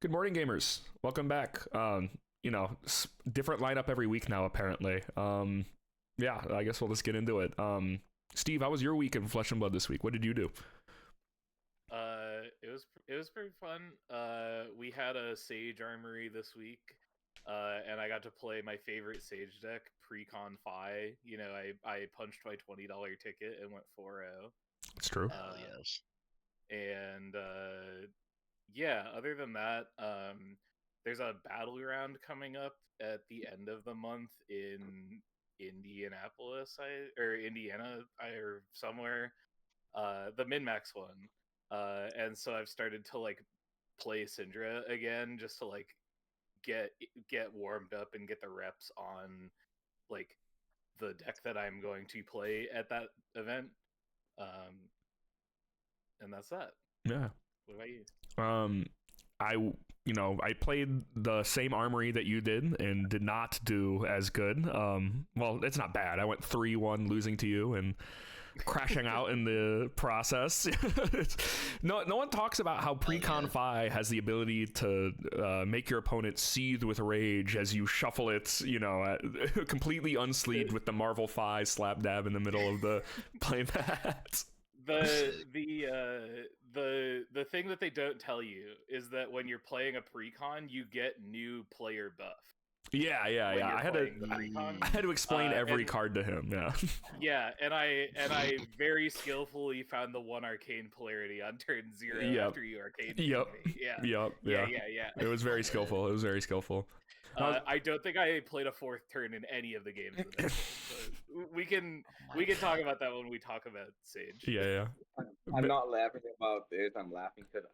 Good morning, gamers. Welcome back. Different lineup every week now, apparently. Yeah, I guess we'll just get into it. Steve, how was your week in Flesh and Blood this week? What did you do? It was pretty fun. We had a Sage Armory this week, and I got to play my favorite Sage deck, Precon Fi. I punched my $20 ticket and went 4-0. It's true. Hell yes. And yeah, other than that, there's a battleground coming up at the end of the month in Indianapolis, or Indiana, or somewhere. The min-max one. And so I've started to play Syndra again, just to get warmed up and get the reps on like the deck that I'm going to play at that event. And that's that. Yeah. What about you? I played the same armory that you did and did not do as good. Well, it's not bad. I went 3-1 losing to you and crashing out in the process. No one talks about how Precon Fi has the ability to make your opponent seethe with rage as you shuffle it, completely unsleeved with the Marvel Fi slap dab in the middle of the playmat. The thing that they don't tell you is that when you're playing a precon, you get new player buff. Yeah. I had to explain every card to him. Yeah. Yeah, and I very skillfully found the one arcane polarity on turn 0 after you arcane. Yep. Me. Yeah. It was very skillful. I don't think I played a fourth turn in any of the games. We can talk about that when we talk about Sage. Yeah. I'm not laughing about this. I'm laughing because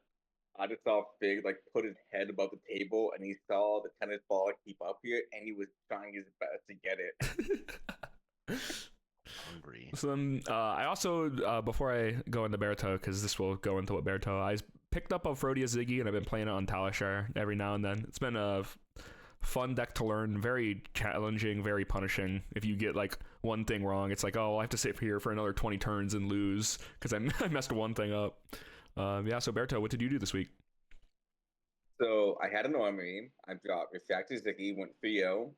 I just saw Fig put his head above the table and he saw the tennis ball keep up here and he was trying his best to get it. Hungry. So then, I also before I go into Berto, because this will go into what Berto, I picked up Aphro Zyggy and I've been playing it on Talishar every now and then. It's been a fun deck to learn, very challenging, very punishing. If you get one thing wrong, it's I have to sit here for another 20 turns and lose because I messed one thing up. So Berto, what did you do this week? So I had an armory. I dropped Refractor Zyggy, went 3-0.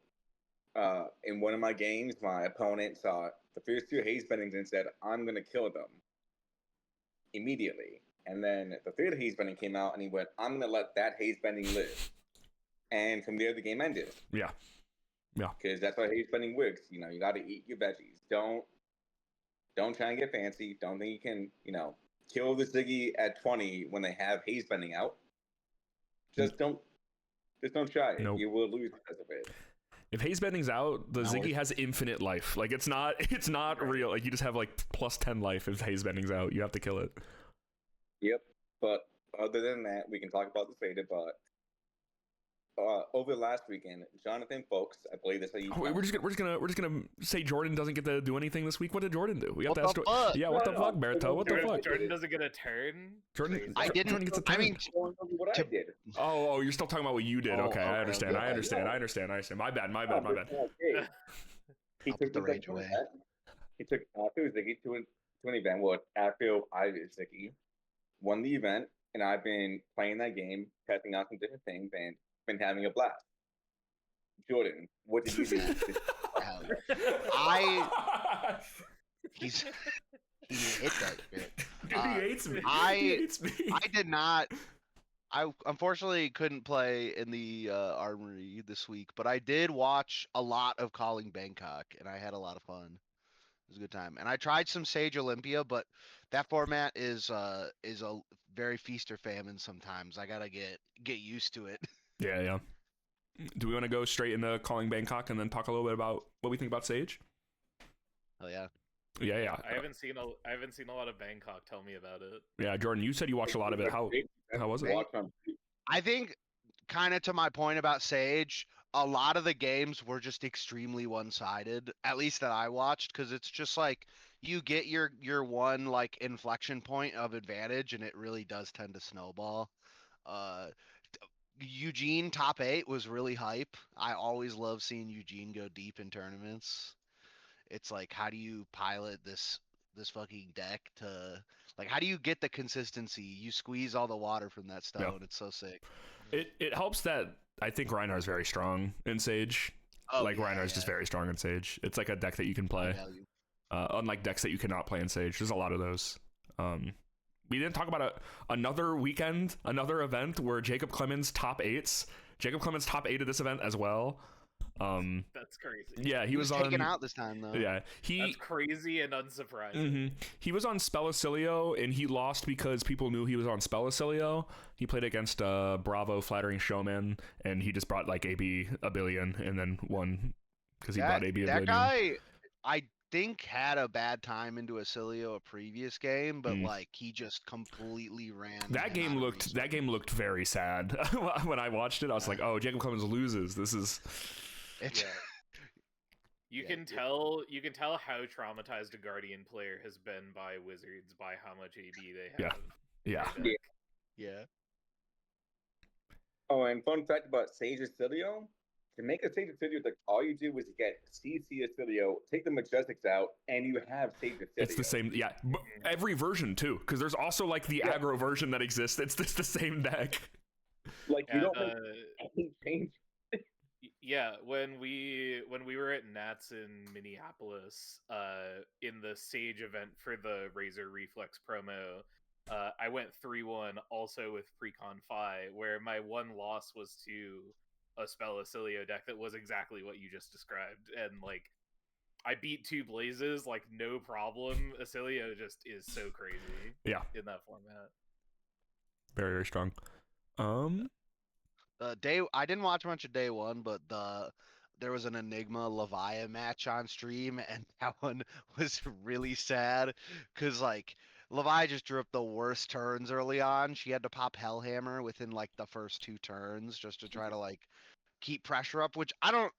In one of my games, my opponent saw the first two haze bendings and said, I'm going to kill them immediately. And then the third haze bending came out and he went, I'm going to let that haze bending live. And from there, the game ended. Yeah. Because that's how haze bending works. You got to eat your veggies. Don't try and get fancy. Don't think you can, kill the Zyggy at 20 when they have haze bending out. Just don't try it. Nope. You will lose because of it. If haze bending's out, the Zyggy has infinite life. It's not real. You just have plus 10 life if haze bending's out. You have to kill it. Yep. But other than that, we can talk about this later. But over the last weekend, Jonathan Folks, I believe that's how you. We're just gonna say Jordan doesn't get to do anything this week. What did Jordan do? We got What the fuck? Yeah, what the fuck, Berto? What the fuck? Jordan doesn't get a turn. Jordan gets a turn. I mean, what I did. Oh, you're still talking about what you did. Okay, I understand. okay. I understand. My bad. He I'll took put the the rage away. He took Aphro Zyggy to an event where Aphro Zyggy won the event, and I've been playing that game, testing out some different things, and been having a blast. Jordan, what did you do? He hit that bit. Dude, he hates me. He hates me. I did not. I unfortunately couldn't play in the armory this week, but I did watch a lot of Calling Bangkok, and I had a lot of fun. It was a good time, and I tried some Sage Olympia, but that format is a very feast or famine. Sometimes I gotta get used to it. Yeah. Do we want to go straight into Calling Bangkok and then talk a little bit about what we think about Sage? Oh yeah. Yeah. I haven't seen a lot of Bangkok. Tell me about it. Yeah, Jordan, you said you watched a lot of it. How was it? I think, kind of to my point about Sage, a lot of the games were just extremely one-sided, at least that I watched, because it's just you get your one inflection point of advantage, and it really does tend to snowball. Eugene top 8 was really hype. I always love seeing Eugene go deep in tournaments. It's how do you pilot this fucking deck to how do you get the consistency? You squeeze all the water from that stone. Yeah. It's so sick. It helps that I think Reinhardt's very strong in Sage. Oh, like yeah, Reinhardt's just very strong in Sage. It's like a deck that you can play. value. Unlike decks that you cannot play in Sage. There's a lot of those. We didn't talk about another weekend, another event where Jacob Clemens top 8s. Jacob Clemens top 8 of this event as well. That's crazy. Yeah, He was on taken out this time though. Yeah, That's crazy and unsurprising. He was on Spellicilio and he lost because people knew he was on Spellicilio. He played against Bravo Flattering Showman and he just brought like AB a billion and then won because he brought AB a billion. That guy, I think, had a bad time into Acilio a previous game, but like he just completely ran. That game looked very sad. When I watched it, I was like, "Oh, Jacob Clemens loses. This is." You can tell how traumatized a Guardian player has been by Wizards by how much AB they have. Yeah. Oh, and fun fact about Sage Acilio, to make a Sage Acilio deck, all you do is you get CC Acilio, take the Majestics out, and you have Sage Acilio. It's the same, yeah. Every version too, because there's also like the aggro version that exists. It's just the same deck. Like you don't make any change. Yeah, when we were at Nats in Minneapolis, in the Sage event for the Razor Reflex promo, I went 3-1 also with Precon Phi, where my one loss was to a Spell Acilio deck that was exactly what you just described, and like I beat 2 Blazes like no problem. Acilio just is so crazy. Yeah, in that format. Very, very strong. I didn't watch much of day one, but there was an Enigma Leviah match on stream, and that one was really sad because like Leviah just drew up the worst turns early on. She had to pop Hellhammer within like the first 2 turns just to try to like keep pressure up, which I don't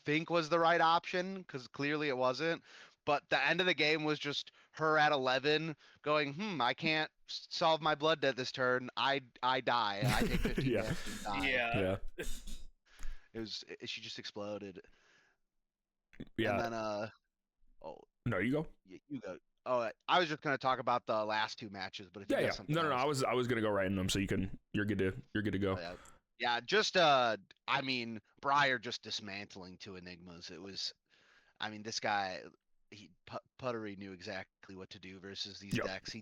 think was the right option because clearly it wasn't. But the end of the game was just her at 11 going, I can't solve my blood debt this turn. I die. I take 15 damage and die. Yeah. She just exploded. Yeah. And then no, you go. You go. Oh, I was just gonna talk about the last 2 matches, but if you got something No, else. I was gonna go right in them, so you're good to go. Yeah, just I mean, Breyer just dismantling 2 Enigmas. It was, I mean, this guy, Puttery knew exactly what to do versus these decks.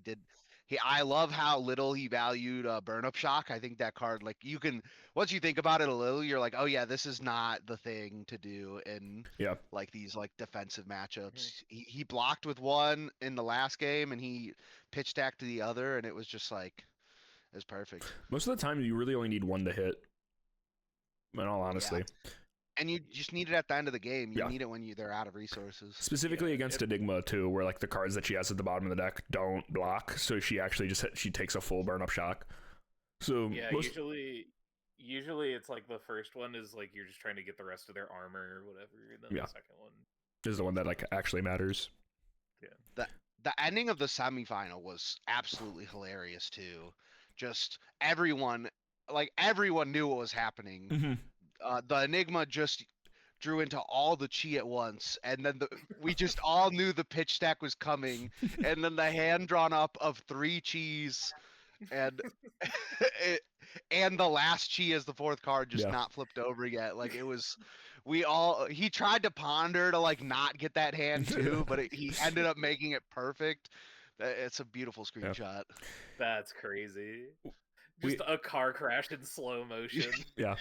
I love how little he valued Burn Up Shock. I think that card, like, you can, once you think about it a little, you're like, oh yeah, this is not the thing to do in like these like defensive matchups. He blocked with 1 in the last game and he pitch stacked to the other, and it was just like, it was perfect. Most of the time, you really only need 1 to hit. In all honesty. Yeah. And you just need it at the end of the game. You need it when they're out of resources. Specifically against Enigma too, where like the cards that she has at the bottom of the deck don't block, so she actually she takes a full Burn Up Shock. So yeah, usually it's like the first one is like you're just trying to get the rest of their armor or whatever, and then the second one is the one that like actually matters. Yeah. The ending of the semifinal was absolutely hilarious too. Just everyone knew what was happening. Mm-hmm. The Enigma just drew into all the chi at once, and then we just all knew the pitch stack was coming, and then the hand drawn up of 3 chis, and and the last chi as the 4th card just not flipped over yet. Like, it was, he tried to ponder to like not get that hand too, but he ended up making it perfect. It's a beautiful screenshot. That's crazy. Just a car crash in slow motion. Yeah.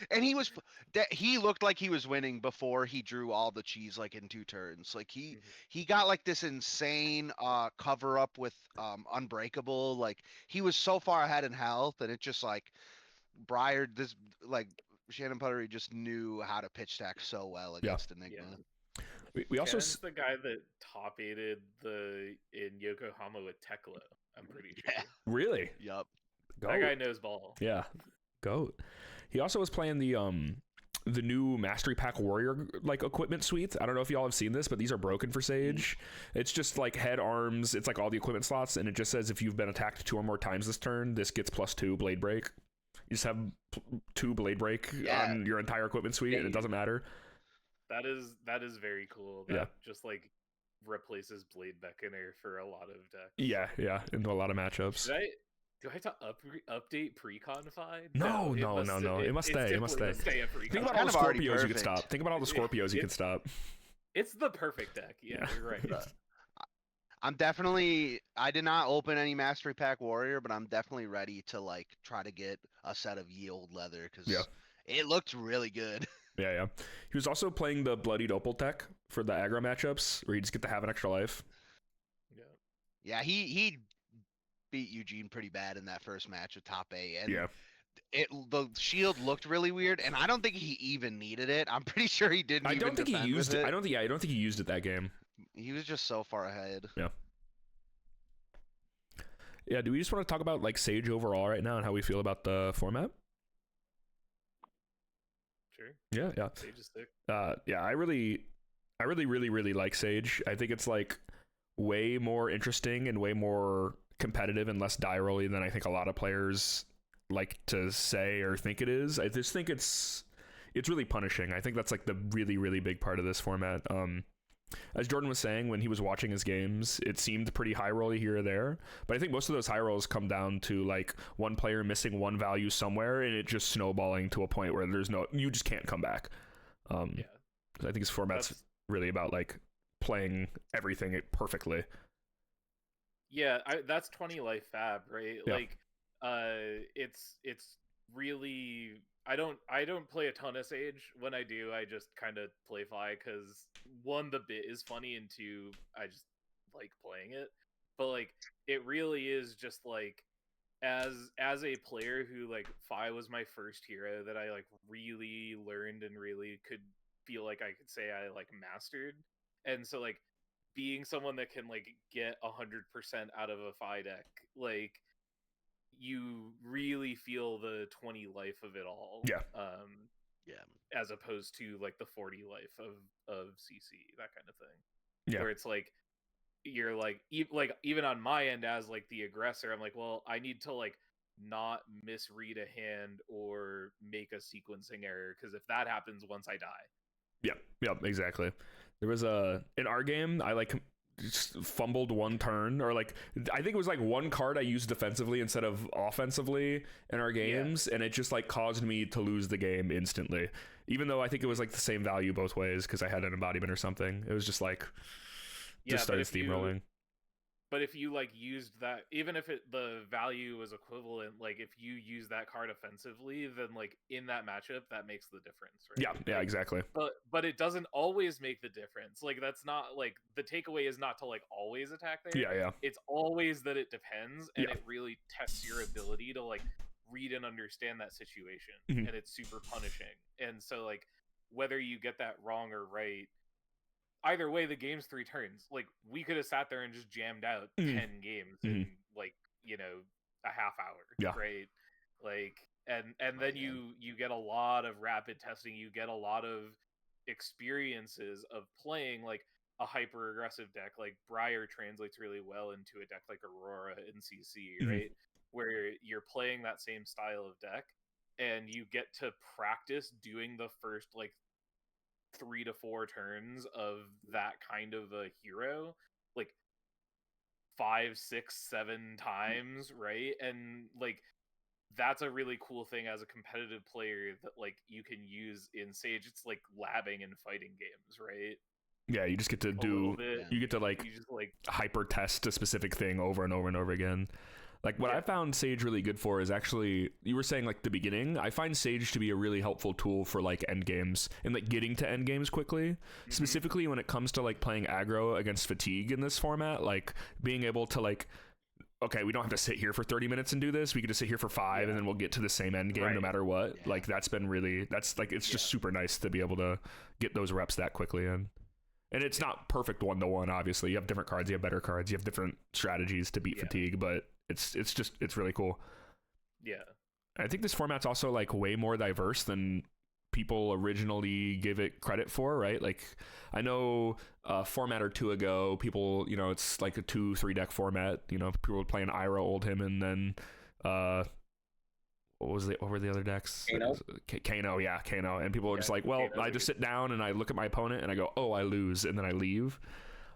And he looked like he was winning before he drew all the cheese like in 2 turns. Like he got like this insane cover up with Unbreakable. Like he was so far ahead in health, and it just like Shannon Puttery just knew how to pitch stack so well against Enigma. We also the guy that top 8'd in Yokohama with Tekla, I'm pretty sure. Really? Yep. That guy knows ball. Yeah. Goat. He also was playing the new Mastery Pack Warrior like equipment suite. I don't know if y'all have seen this, but these are broken for Sage. It's just like head, arms, it's like all the equipment slots, and it just says if you've been attacked 2 or more times this turn, this gets +2 blade break. You just have 2 blade break on your entire equipment suite, and it doesn't matter. That is very cool. That just like replaces Blade Beckoner for a lot of decks. Yeah, into a lot of matchups. Do I have to update pre-con fi? No. It must stay. It must stay. Stay at pre-con. Think about Kind all the of already Scorpios you could perfect. stop. Think about all the Scorpios you could stop. It's the perfect deck. Yeah, you're right. I did not open any Mastery Pack Warrior, but I'm definitely ready to like try to get a set of Yield Leather because it looked really good. Yeah. He was also playing the Bloodied Opal tech for the aggro matchups where you just get to have an extra life. Yeah, he beat Eugene pretty bad in that first match with top 8. And the shield looked really weird, and I don't think he even needed it. I'm pretty sure he didn't. I don't think he used it. I don't think he used it that game. He was just so far ahead. Yeah. Do we just want to talk about like Sage overall right now and how we feel about the format? Sure. Yeah. Sage is sick. I really like Sage. I think it's like way more interesting and way more competitive and less die rolly than I think a lot of players like to say or think it is. I just think it's really punishing. I think that's like the really big part of this format. As Jordan was saying, when he was watching his games, it seemed pretty high rolly here or there, but I think most of those high rolls come down to like one player missing one value somewhere and it just snowballing to a point where you just can't come back. I think his format's really about like playing everything perfectly. Yeah, that's 20 life fab, right? Yeah. Like, it's really. I don't play a ton of Sage. When I do, I just kind of play Fi because one, the bit is funny, and two, I just like playing it. But like, it really is just like, as a player who like Fi was my first hero that I like really learned and really could feel like I could say I like mastered. And so like being someone that can like get 100% out of a Fi deck, like you really feel the 20 life of it all. As opposed to like the 40 life of CC, that kind of thing. Yeah. Where it's like you're like even on my end as like the aggressor, I'm like, well, I need to like not misread a hand or make a sequencing error because if that happens once I die. Yeah, exactly. There was in our game, I like just fumbled one turn, or like I think it was like one card I used defensively instead of offensively in our games, and it just like caused me to lose the game instantly, even though I think it was like the same value both ways because I had an embodiment or something. It was just like started steamrolling. But if you like used that, even if the value was equivalent, like if you use that card offensively, then like in that matchup, that makes the difference, right? Yeah, exactly. But it doesn't always make the difference. Like that's not like the takeaway is not to like always attack there. Yeah. It's always that it depends, and it really tests your ability to like read and understand that situation, and it's super punishing. And so like whether you get that wrong or right, either way, the game's 3 turns. Like we could have sat there and just jammed out 10 games in like, you know, a half hour, right? Like, and then you get a lot of rapid testing. You get a lot of experiences of playing like a hyper aggressive deck. Like Briar translates really well into a deck like Aurora in CC, right? Where you're playing that same style of deck, and you get to practice doing the first like 3 to 4 turns of that kind of a hero like 5, 6, 7 times, right? And like that's a really cool thing as a competitive player that like you can use in Sage. It's like labbing in fighting games, right? Yeah, you just get to you get to like hyper test a specific thing over and over and over again. Like what I found Sage really good for is actually, you were saying like the beginning, I find Sage to be a really helpful tool for like end games and like getting to end games quickly, specifically when it comes to like playing aggro against fatigue in this format, like being able to like, okay, we don't have to sit here for 30 minutes and do this. We can just sit here for 5 and then we'll get to the same end game no matter what. Like that's like, it's just super nice to be able to get those reps that quickly in. And it's not perfect 1-to-1, obviously. You have different cards, you have better cards, you have different strategies to beat fatigue, but it's really cool. Yeah. I think this format's also like way more diverse than people originally give it credit for, right? Like I know a format or two ago, people, you know, it's like a 2-3 deck format, you know, people were playing Ira, Oldhim, and then what were the other decks? Kano, and people were just like, well, I just sit down and I look at my opponent and I go, oh, I lose, and then I leave.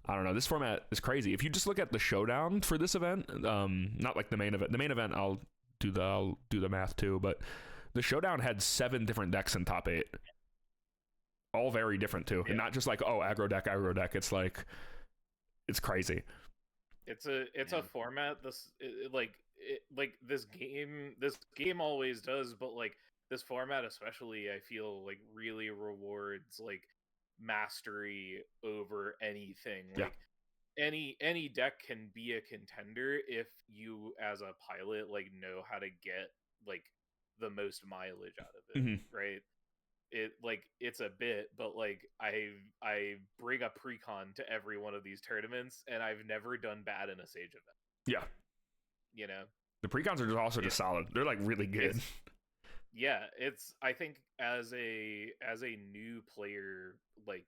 I don't know. This format is crazy. If you just look at the showdown for this event, not like the main event. The main event, I'll do the math too. But the showdown had 7 different decks in top 8, all very different too, and not just like aggro deck. It's like it's crazy. It's a format. This game always does, but like this format especially, I feel like really rewards like mastery over anything. Like any deck can be a contender if you as a pilot like know how to get like the most mileage out of it, right? It's a bit, but like I bring a precon to every one of these tournaments and I've never done bad in a Sage event. Yeah. You know? The precons are also just solid. They're like really good. It's I think as a new player, like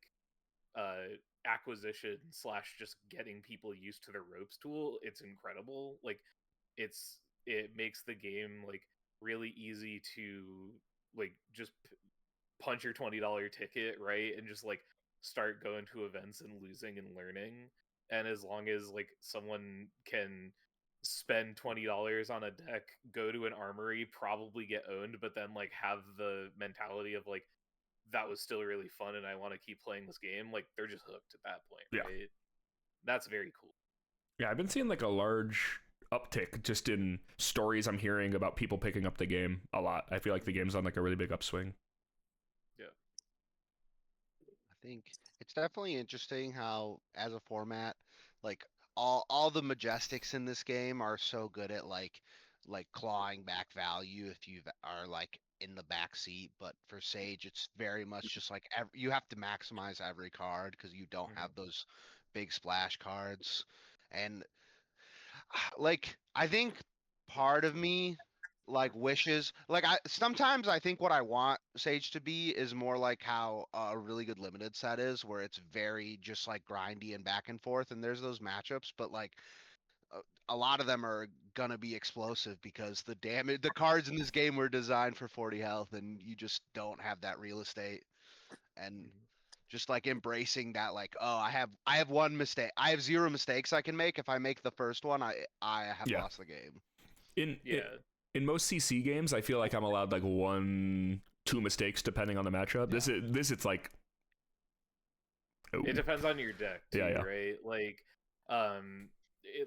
acquisition / just getting people used to the ropes tool, it's incredible. Like it makes the game like really easy to like just punch your $20 ticket, right, and just like start going to events and losing and learning. And as long as like someone can spend $20 on a deck, go to an armory, probably get owned, but then like have the mentality of like that was still really fun and I want to keep playing this game, like they're just hooked at that point, right? That's very cool. Yeah, I've been seeing like a large uptick just in stories I'm hearing about people picking up the game a lot. I feel like the game's on like a really big upswing. I think it's definitely interesting how, as a format, like all the majestics in this game are so good at like clawing back value if you are like in the back seat. But for Sage, it's very much just like you have to maximize every card because you don't have those big splash cards. And like I think part of me like wishes like I sometimes I think what I want Sage to be is more like how a really good limited set is, where it's very just like grindy and back and forth, and there's those matchups, but like a lot of them are gonna be explosive because the cards in this game were designed for 40 health, and you just don't have that real estate. And just like embracing that, like, oh, I have one mistake, I have 0 mistakes I can make. If I make the first one, I have lost the game. In most CC games, I feel like I'm allowed like 1-2 mistakes depending on the matchup. This it's like it depends on your deck too, right? Like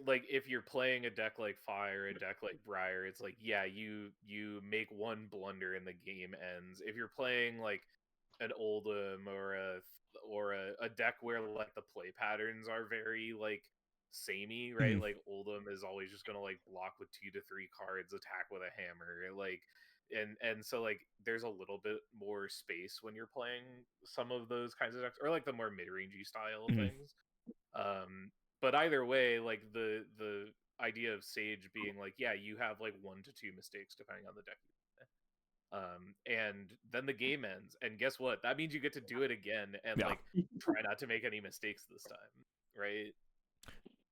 like if you're playing a deck like Fire, a deck like Briar, it's like you make one blunder and the game ends. If you're playing like an Oldhim or a deck where like the play patterns are very like samey, right? Like Oldhim is always just gonna like block with 2 to 3 cards, attack with a hammer, like and so like there's a little bit more space when you're playing some of those kinds of decks, or like the more mid-rangey style things. But either way, like the idea of Sage being like, you have like 1 to 2 mistakes depending on the deck. And then the game ends, and guess what? That means you get to do it again and like try not to make any mistakes this time, right?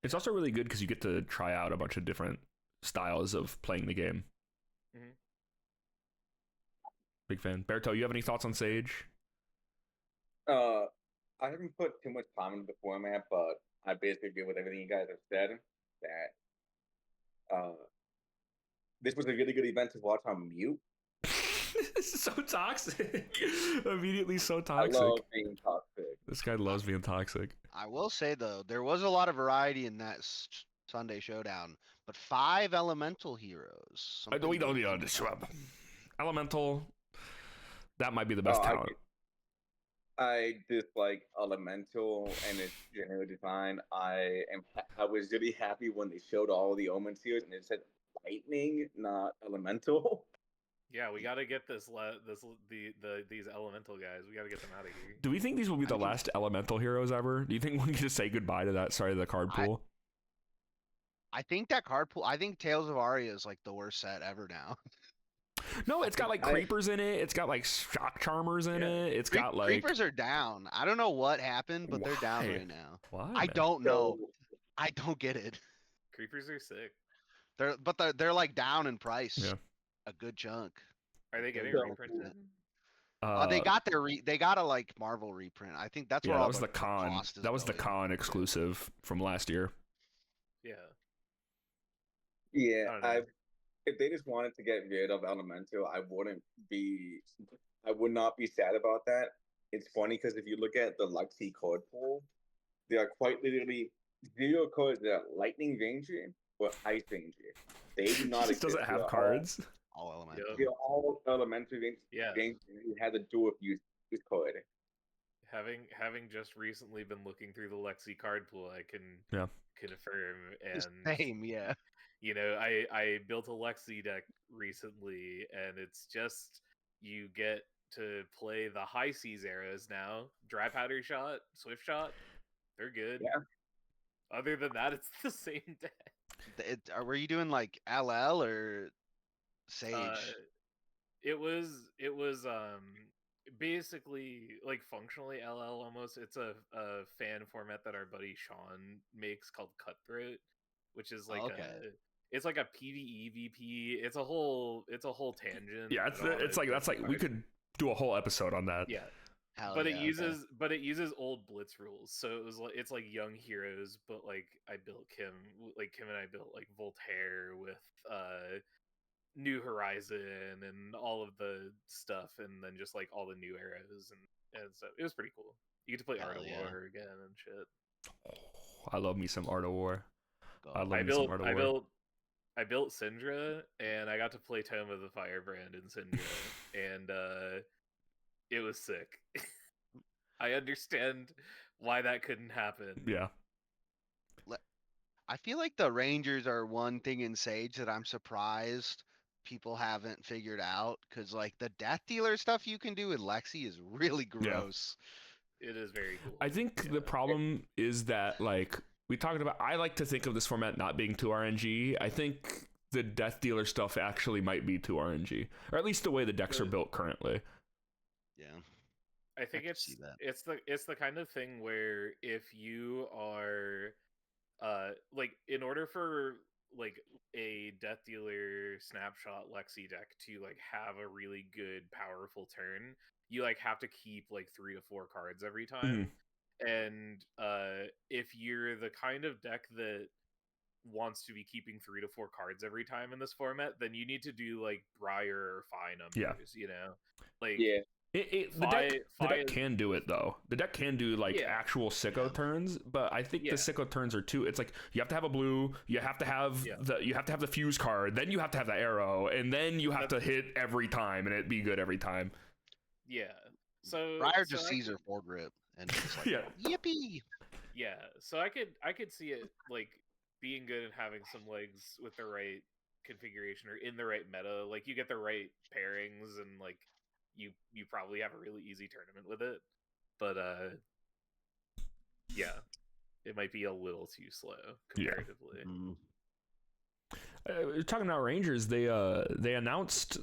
It's also really good because you get to try out a bunch of different styles of playing the game. Big fan. Berto, you have any thoughts on Sage? I haven't put too much time into the format, but I basically agree with everything you guys have said. That this was a really good event to watch on mute. This is so toxic. Immediately so toxic. I love being toxic. This guy loves being toxic. I will say though, there was a lot of variety in that Sunday showdown, but 5 elemental heroes. We don't need to shrub. Elemental. That might be the best talent. I dislike Elemental and its general design. I was really happy when they showed all the Omen tiers and it said Lightning, not Elemental. Yeah, we got to get these elemental guys. We got to get them out of here. Do we think these will be the last elemental heroes ever? Do you think we can just say goodbye to that? Sorry, the card pool. I think that card pool. I think Tales of Aria is like the worst set ever now. No, it's got like creepers in it. It's got like shock charmers in it. It's got like creepers are down. I don't know what happened, but they're down right now. Why? I don't know. I don't get it. Creepers are sick. They're like down in price. Yeah. A good chunk. Are they getting reprinted? They got they got a like Marvel reprint. I think that's yeah, where that all was the con. cost is That was the going. con exclusive from last year. Yeah. Yeah, I don't know. if they just wanted to get rid of Elemental, I would not be sad about that. It's funny because if you look at the Lexi card pool, they are quite literally 0 cards that are Lightning Ranger or Ice Ranger. They do not It just exist. doesn't have cards. All Elemental. Yep. They're all elementary Yeah. Ranger who has a dual use card. Having just recently been looking through the Lexi card pool, I can Yeah. confirm. And Same, yeah. you know, I built a Lexi deck recently, and it's just you get to play the high seas eras now. Dry powder shot, swift shot, they're good. Yeah. Other than that, it's the same deck. Were you doing like LL or Sage? It was basically like functionally LL almost. It's a fan format that our buddy Sean makes called Cutthroat, which is like it's like a PvE VP. It's a whole tangent. Yeah, it's like that's like we could do a whole episode on that. Yeah. Hell But yeah, it uses old Blitz rules, so it's like young heroes. But like Kim and I built like Voltaire with New Horizon and all of the stuff, and then just like all the new arrows and stuff. It was pretty cool. You get to play Art of War again and shit. I love me some Art of War. I built Syndra, and I got to play Tome of the Firebrand in Syndra, and it was sick. I understand why that couldn't happen. Yeah. I feel like the Rangers are one thing in Sage that I'm surprised people haven't figured out, because like the Death Dealer stuff you can do with Lexi is really gross. It is very cool. I think the problem is that like we talked about, I like to think of this format not being too RNG. I think the Death Dealer stuff actually might be too RNG, or at least the way the decks are built currently. Yeah. I think it's the kind of thing where if you are like, in order for like a Death Dealer snapshot Lexi deck to like have a really good powerful turn, you like have to keep like 3 to 4 cards every time. And if you're the kind of deck that wants to be keeping 3 to 4 cards every time in this format, then you need to do like Briar or Phi numbers, you know? Like the deck can do it though. The deck can do like actual sicko turns, but I think the sicko turns are too. It's like you have to have a blue, you have to have the fuse card, then you have to have the arrow, and then you have to hit every time and it be good every time. Yeah. So Briar just sees her foregrip and just like yippee. Yeah. So I could see it like being good and having some legs with the right configuration or in the right meta. Like you get the right pairings and like you probably have a really easy tournament with it. But yeah, it might be a little too slow comparatively. Talking about Rangers, they announced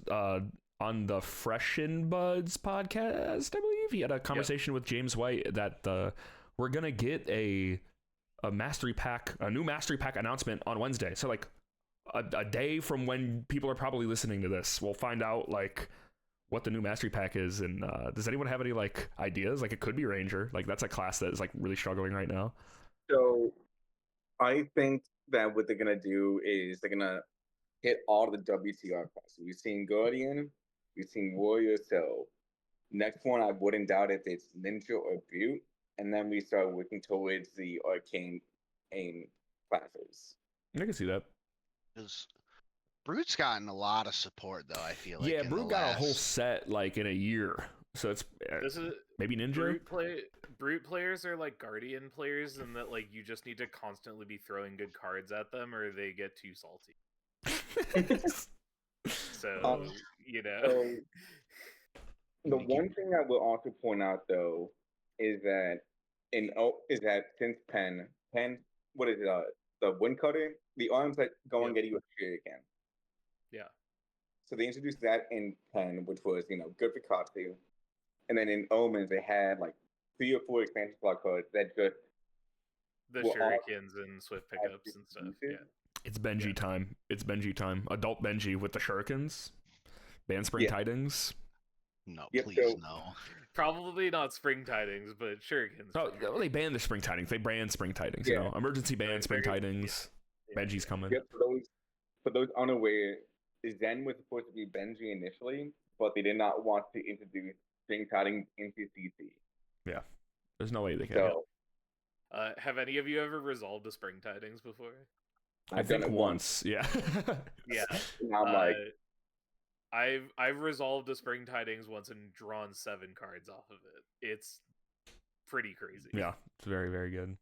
on the Freshen Buds podcast, I believe he had a conversation with James White that we're gonna get a mastery pack, a new mastery pack announcement on Wednesday. So like a day from when people are probably listening to this, we'll find out like what the new mastery pack is. And does anyone have any like ideas? Like it could be Ranger. Like that's a class that is like really struggling right now. So I think that what they're gonna do is they're gonna hit all the WTR classes. We've seen Guardian, we've seen Warrior. So next one, I wouldn't doubt if it's Ninja or Butte, and then we start working towards the Arcane aim classes. I can see that. Brute's gotten a lot of support though, I feel like. Yeah, Brute got a whole set like in a year. So it's maybe Ninja. Brute players are like Guardian players in that like you just need to constantly be throwing good cards at them or they get too salty. So you know. The one thing I will also point out though is that since Pen, what is it? The wind cutter, the arms that go and get you a shuriken. Yeah. So they introduced that in Pen, which was good for Katsu, and then in Omens they had like 3 or 4 expansion slot cards that just the shurikens and swift pickups and stuff. Yeah. It's Benji time. It's Benji time. Adult Benji with the shurikens, Bandspring tidings. No, Yep, please so- no. Probably not spring tidings, but shurikens. Oh, for sure. they banned the spring tidings. They banned spring tidings. Yeah. You know, emergency ban Right, spring they're- tidings. yeah. Benji's coming. Yep, for those unaware, Zen was supposed to be Benji initially, but they did not want to introduce string tidings into CC. Yeah, there's no way they can. So Have any of you ever resolved a spring tidings before? I I've done think it once. Yeah. Yeah. Now I'm like, I've resolved a spring tidings once and drawn 7 cards off of it. It's pretty crazy. Yeah, it's very, very good.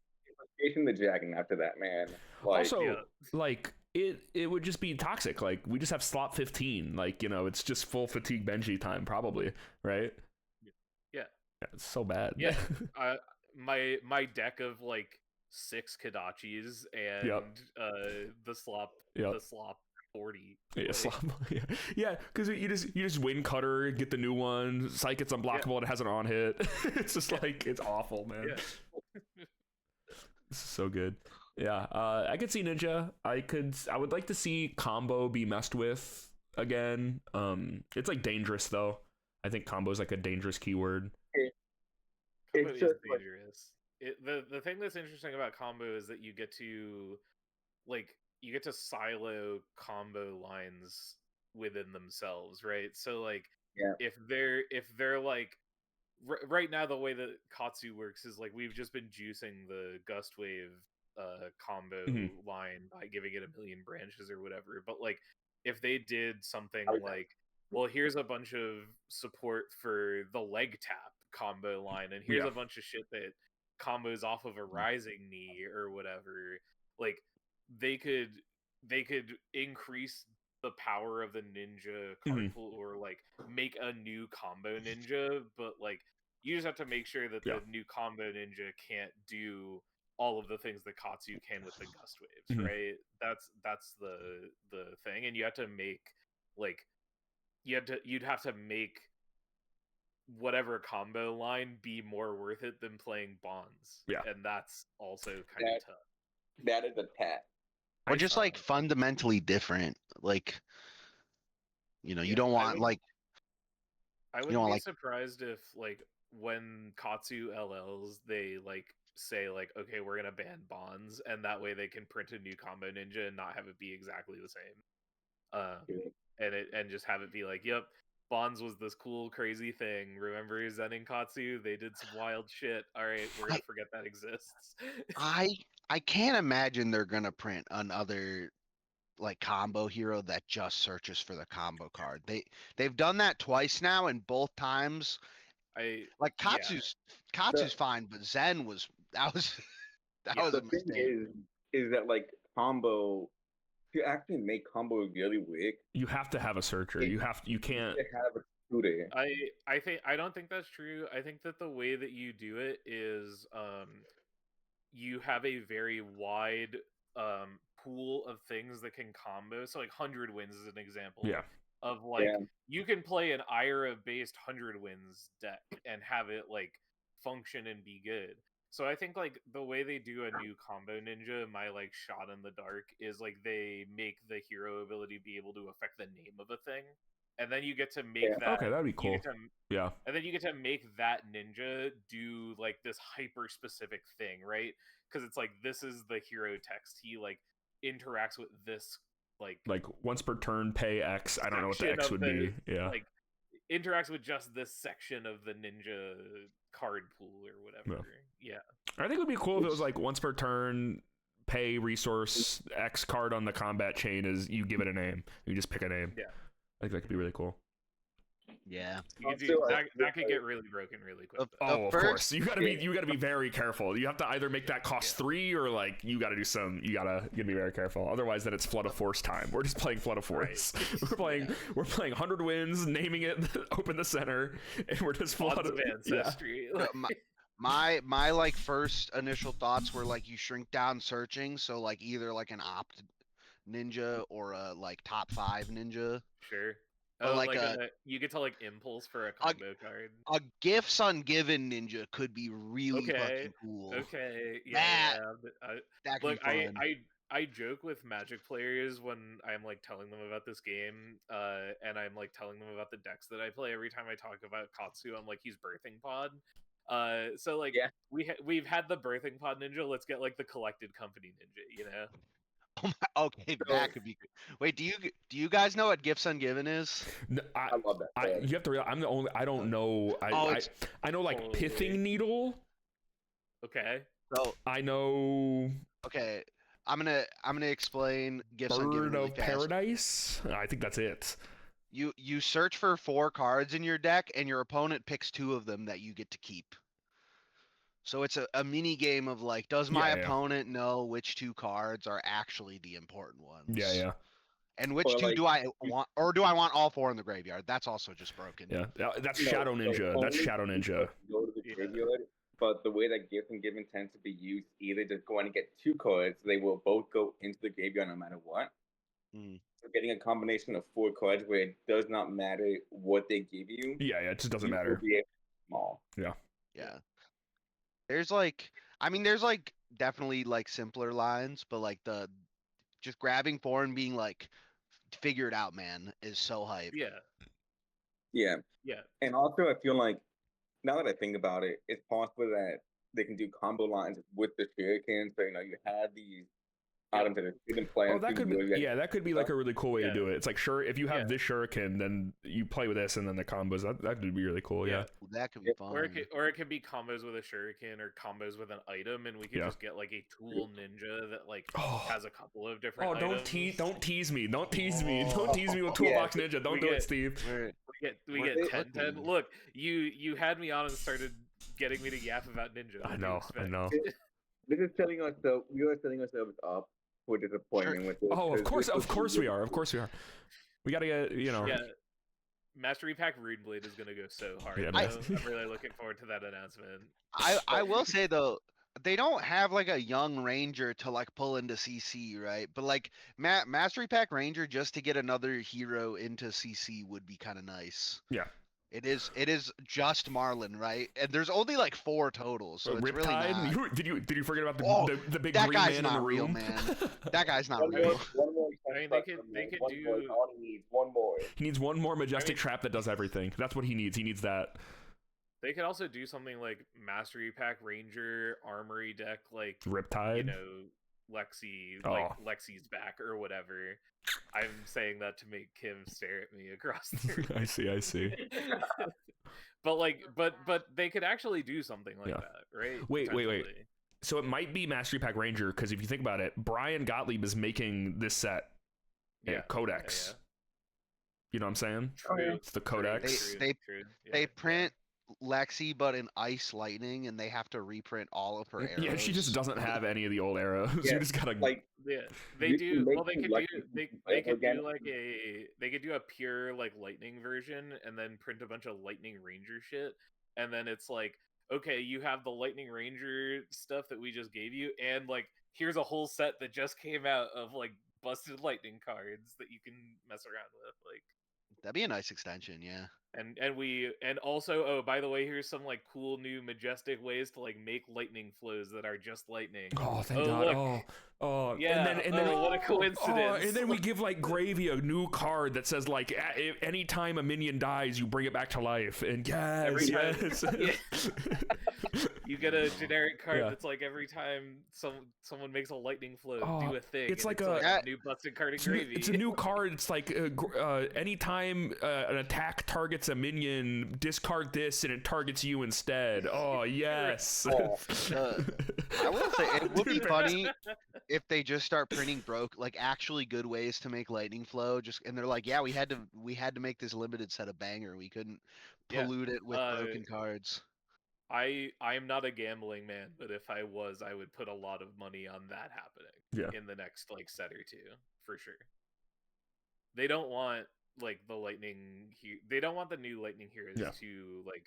chasing the dragon after that, man. Like, Also, yeah. like it would just be toxic. Like we just have slot 15. Like, you know, it's just full fatigue Benji time probably, right? Yeah. It's so bad. Yeah. My deck of like 6 Kadachis and Yep. the slop Yep. the slop 40. Yeah, like, slop. Yeah, because you just win Cutter, get the new one. Psych, it's unblockable. It has an on hit. It's just like it's awful, man. Yeah. This is so good. Yeah, I could see Ninja. I would like to see combo be messed with again. It's like dangerous though. I think combo is like a dangerous keyword. Combo It's is just like- dangerous. The thing that's interesting about combo is that you get to silo combo lines within themselves, right? So like Yeah. if they're like right now the way that Katsu works is like we've just been juicing the gust wave combo Mhm. line by giving it 1,000,000 branches or whatever, but like if they did something Oh, yeah. like, well, here's a bunch of support for the leg tap combo line, and here's Yeah. a bunch of shit that combos off of a rising knee or whatever, like they could increase the power of the ninja card Mhm. pool or like make a new combo ninja, but like you just have to make sure that Yeah. the new combo ninja can't do all of the things that Katsu can with the gust waves, Mhm. right? That's the thing, and you have to make like you'd have to make whatever combo line be more worth it than playing bonds. Yeah. And that's also kind That- of tough. that is a tat. Or just like uh, fundamentally different. Like, you know, you Yeah, don't I want would- like I don't wouldn't be like- surprised if like when Katsu LLs they like say like, okay, we're gonna ban bonds, and that way they can print a new combo ninja and not have it be exactly the same. And just have it be like, yep, bonds was this cool crazy thing. Remember Zen and Katsu? They did some wild shit. All right, we're gonna forget that exists. I can't imagine they're gonna print another like combo hero that just searches for the combo card. They've done that twice now, and both times like yeah. Katsu's fine, but Zen was that was Yeah. was The a thing mistake. is that like combo to actually make combo really work, You have to have a searcher. You can't. you have a shooter. I don't think that's true. I think that the way that you do it is you have a very wide pool of things that can combo. So like 100 wins is an example. Yeah. Of like Yeah. you can play an Ira based 100 wins deck and have it like function and be good. So I think like the way they do a new combo ninja, my like shot in the dark, is like they make the hero ability be able to affect the name of a thing, and then you get to make Yeah. that. Okay, that'd be you cool. get to- Yeah. and then you get to make that ninja do like this hyper specific thing, right? Because it's like this is the hero text. He like interacts with this like Once per turn, pay X. I don't know what the section X of would the- be. Yeah. like interacts with just this section of the ninja card pool or whatever. Yeah. I think it would be cool if it was like once per turn, pay resource X card on the combat chain is you give it a name. You just pick a name. Yeah. I think that could be really cool. Yeah. You could Also, that could get really broken really quick. The Oh, of first- course. You gotta be very careful. You have to either make that cost 3 or like you gotta be very careful. Otherwise, then it's Flood of Force time. We're just playing Flood of Force. Right. We're playing 100 wins, naming it, open the center, and we're just Flood Bonds of of ancestry. My like first initial thoughts were like you shrink down searching, so like either like an opt ninja or a like top 5 ninja. Sure. Or Oh, like you get to like impulse for a combo card. A gifts ungiven ninja could be really Okay, fucking cool. Okay, That- yeah. That could Look, be fun. I joke with Magic players when I'm like telling them about this game, and I'm like telling them about the decks that I play. Every time I talk about Katsu, I'm like, he's birthing pod. So like Yeah. we've had the birthing pod ninja. Let's get like the collected company ninja. You know? Oh my, okay, So- that could be good. Wait, do you guys know what Gifts Ungiven is? I, I love that. card. you have to realize I'm the only. I don't know. Oh, it's I know like Holy. pithing needle. Okay. so I know okay. I'm gonna explain Gifts Ungiven bird really of fast. paradise. I think that's it. You search for 4 cards in your deck, and your opponent picks 2 of them that you get to keep. So it's a mini game of like, does my Yeah, yeah. opponent know which 2 cards are actually the important ones? Yeah, yeah, And which Or, 2 like, do I want, or do I want all 4 in the graveyard? That's also just broken. yeah. That's No, Shadow so Ninja. That's only Shadow Ninja. Go to the Yeah. graveyard, but the way that Gift and Given tends to be used, either just going to get 2 cards, they will both go into the graveyard no matter what. Mm. So getting a combination of 4 cards where it does not matter what they give you. Yeah, yeah. It just doesn't you will matter. be able to small. Yeah. There's like, I mean, there's like definitely like simpler lines, but like the just grabbing 4 and being like, figure it out, man, is so hype. Yeah. Yeah. Yeah. And also, I feel like now that I think about it, it's possible that they can do combo lines with the shurikens. So you have these items that are hidden plans. Oh, that could be. Yeah, that could be like a really cool way to do it. It's like, sure, if you have Yeah. this shuriken, then you play with this, and then the combos. That would be really cool. Yeah. Ooh, that could be fun. Or it could be combos with a shuriken or combos with an item, and we could Yeah. just get like a tool ninja that like Oh. has a couple of different. Oh, don't items. tease me! Don't tease me! Oh. Don't tease me with Toolbox Ninja! Don't We do it, get- Steve. We We're get 10-10. cooking. Look, you had me on and started getting me to yap about ninja. I What do you know. I expect? know. This is setting ourselves. We are setting ourselves up for disappointment with this. Oh, of 'cause this course was we are. Of course we are. We gotta get, Yeah. Mastery Pack Runeblade is gonna go so hard. Yeah, though. man. I'm really looking forward to that announcement. I will say though, they don't have like a young ranger to like pull into CC, right? But like Mastery Pack Ranger just to get another hero into CC would be kind of nice. Yeah. It is just Marlin, right? And there's only like 4 total, so it's really Riptide. not. Did you forget about Oh, the big that green guy's man in the not real, room? man. That guy's not One real. more. I mean, they could one do- More, all he needs one more. He needs one more majestic I mean- trap that does everything. That's what he needs. He needs that. They could also do something like Mastery Pack Ranger Armory deck, like Riptide. you know, Lexi, Oh. like Lexi's back or whatever. I'm saying that to make Kim stare at me across the room. I see. but they could actually do something like Yeah. that, right? Wait. Potentially. So it might be Mastery Pack Ranger because if you think about it, Brian Gottlieb is making this set. Yeah. Codex. Yeah. You know what I'm saying? True. It's the Codex. True, They- true, yeah, They yeah. print Lexi, but in Ice Lightning, and they have to reprint all of her arrows. Yeah, she just doesn't have any of the old arrows. Yeah, You just gotta Like Yeah, they You do. can make Well, they them could like do. you They can play could again. do like they could do a pure like lightning version, and then print a bunch of lightning ranger shit, and then it's like, okay, you have the lightning ranger stuff that we just gave you, and like here's a whole set that just came out of like busted lightning cards that you can mess around with, like. That'd be a nice extension, yeah. And also, oh, by the way, here's some like cool new majestic ways to like make lightning flows that are just lightning. Oh, thank Oh, God. look. Oh, Yeah, and then oh, what a Oh, coincidence. and then we give like Gravy a new card that says like anytime a minion dies, you bring it back to life. And Every time- yes. Yeah. You get a generic card Yeah. that's like every time someone makes a lightning flow, Oh, do a thing. it's and like a new busted card in Gravy. It's a new card. It's like anytime an attack targets a minion, discard this and it targets you instead. Oh yes. I will say it would be funny if they just start printing like actually good ways to make lightning flow. And they're like, yeah, we had to make this limited set of banger. We couldn't Yeah, pollute it with broken cards. I'm not a gambling man, but if I was, I would put a lot of money on that happening. Yeah. In the next like set or two, for sure. They don't want like the lightning. They don't want the new lightning heroes Yeah. to like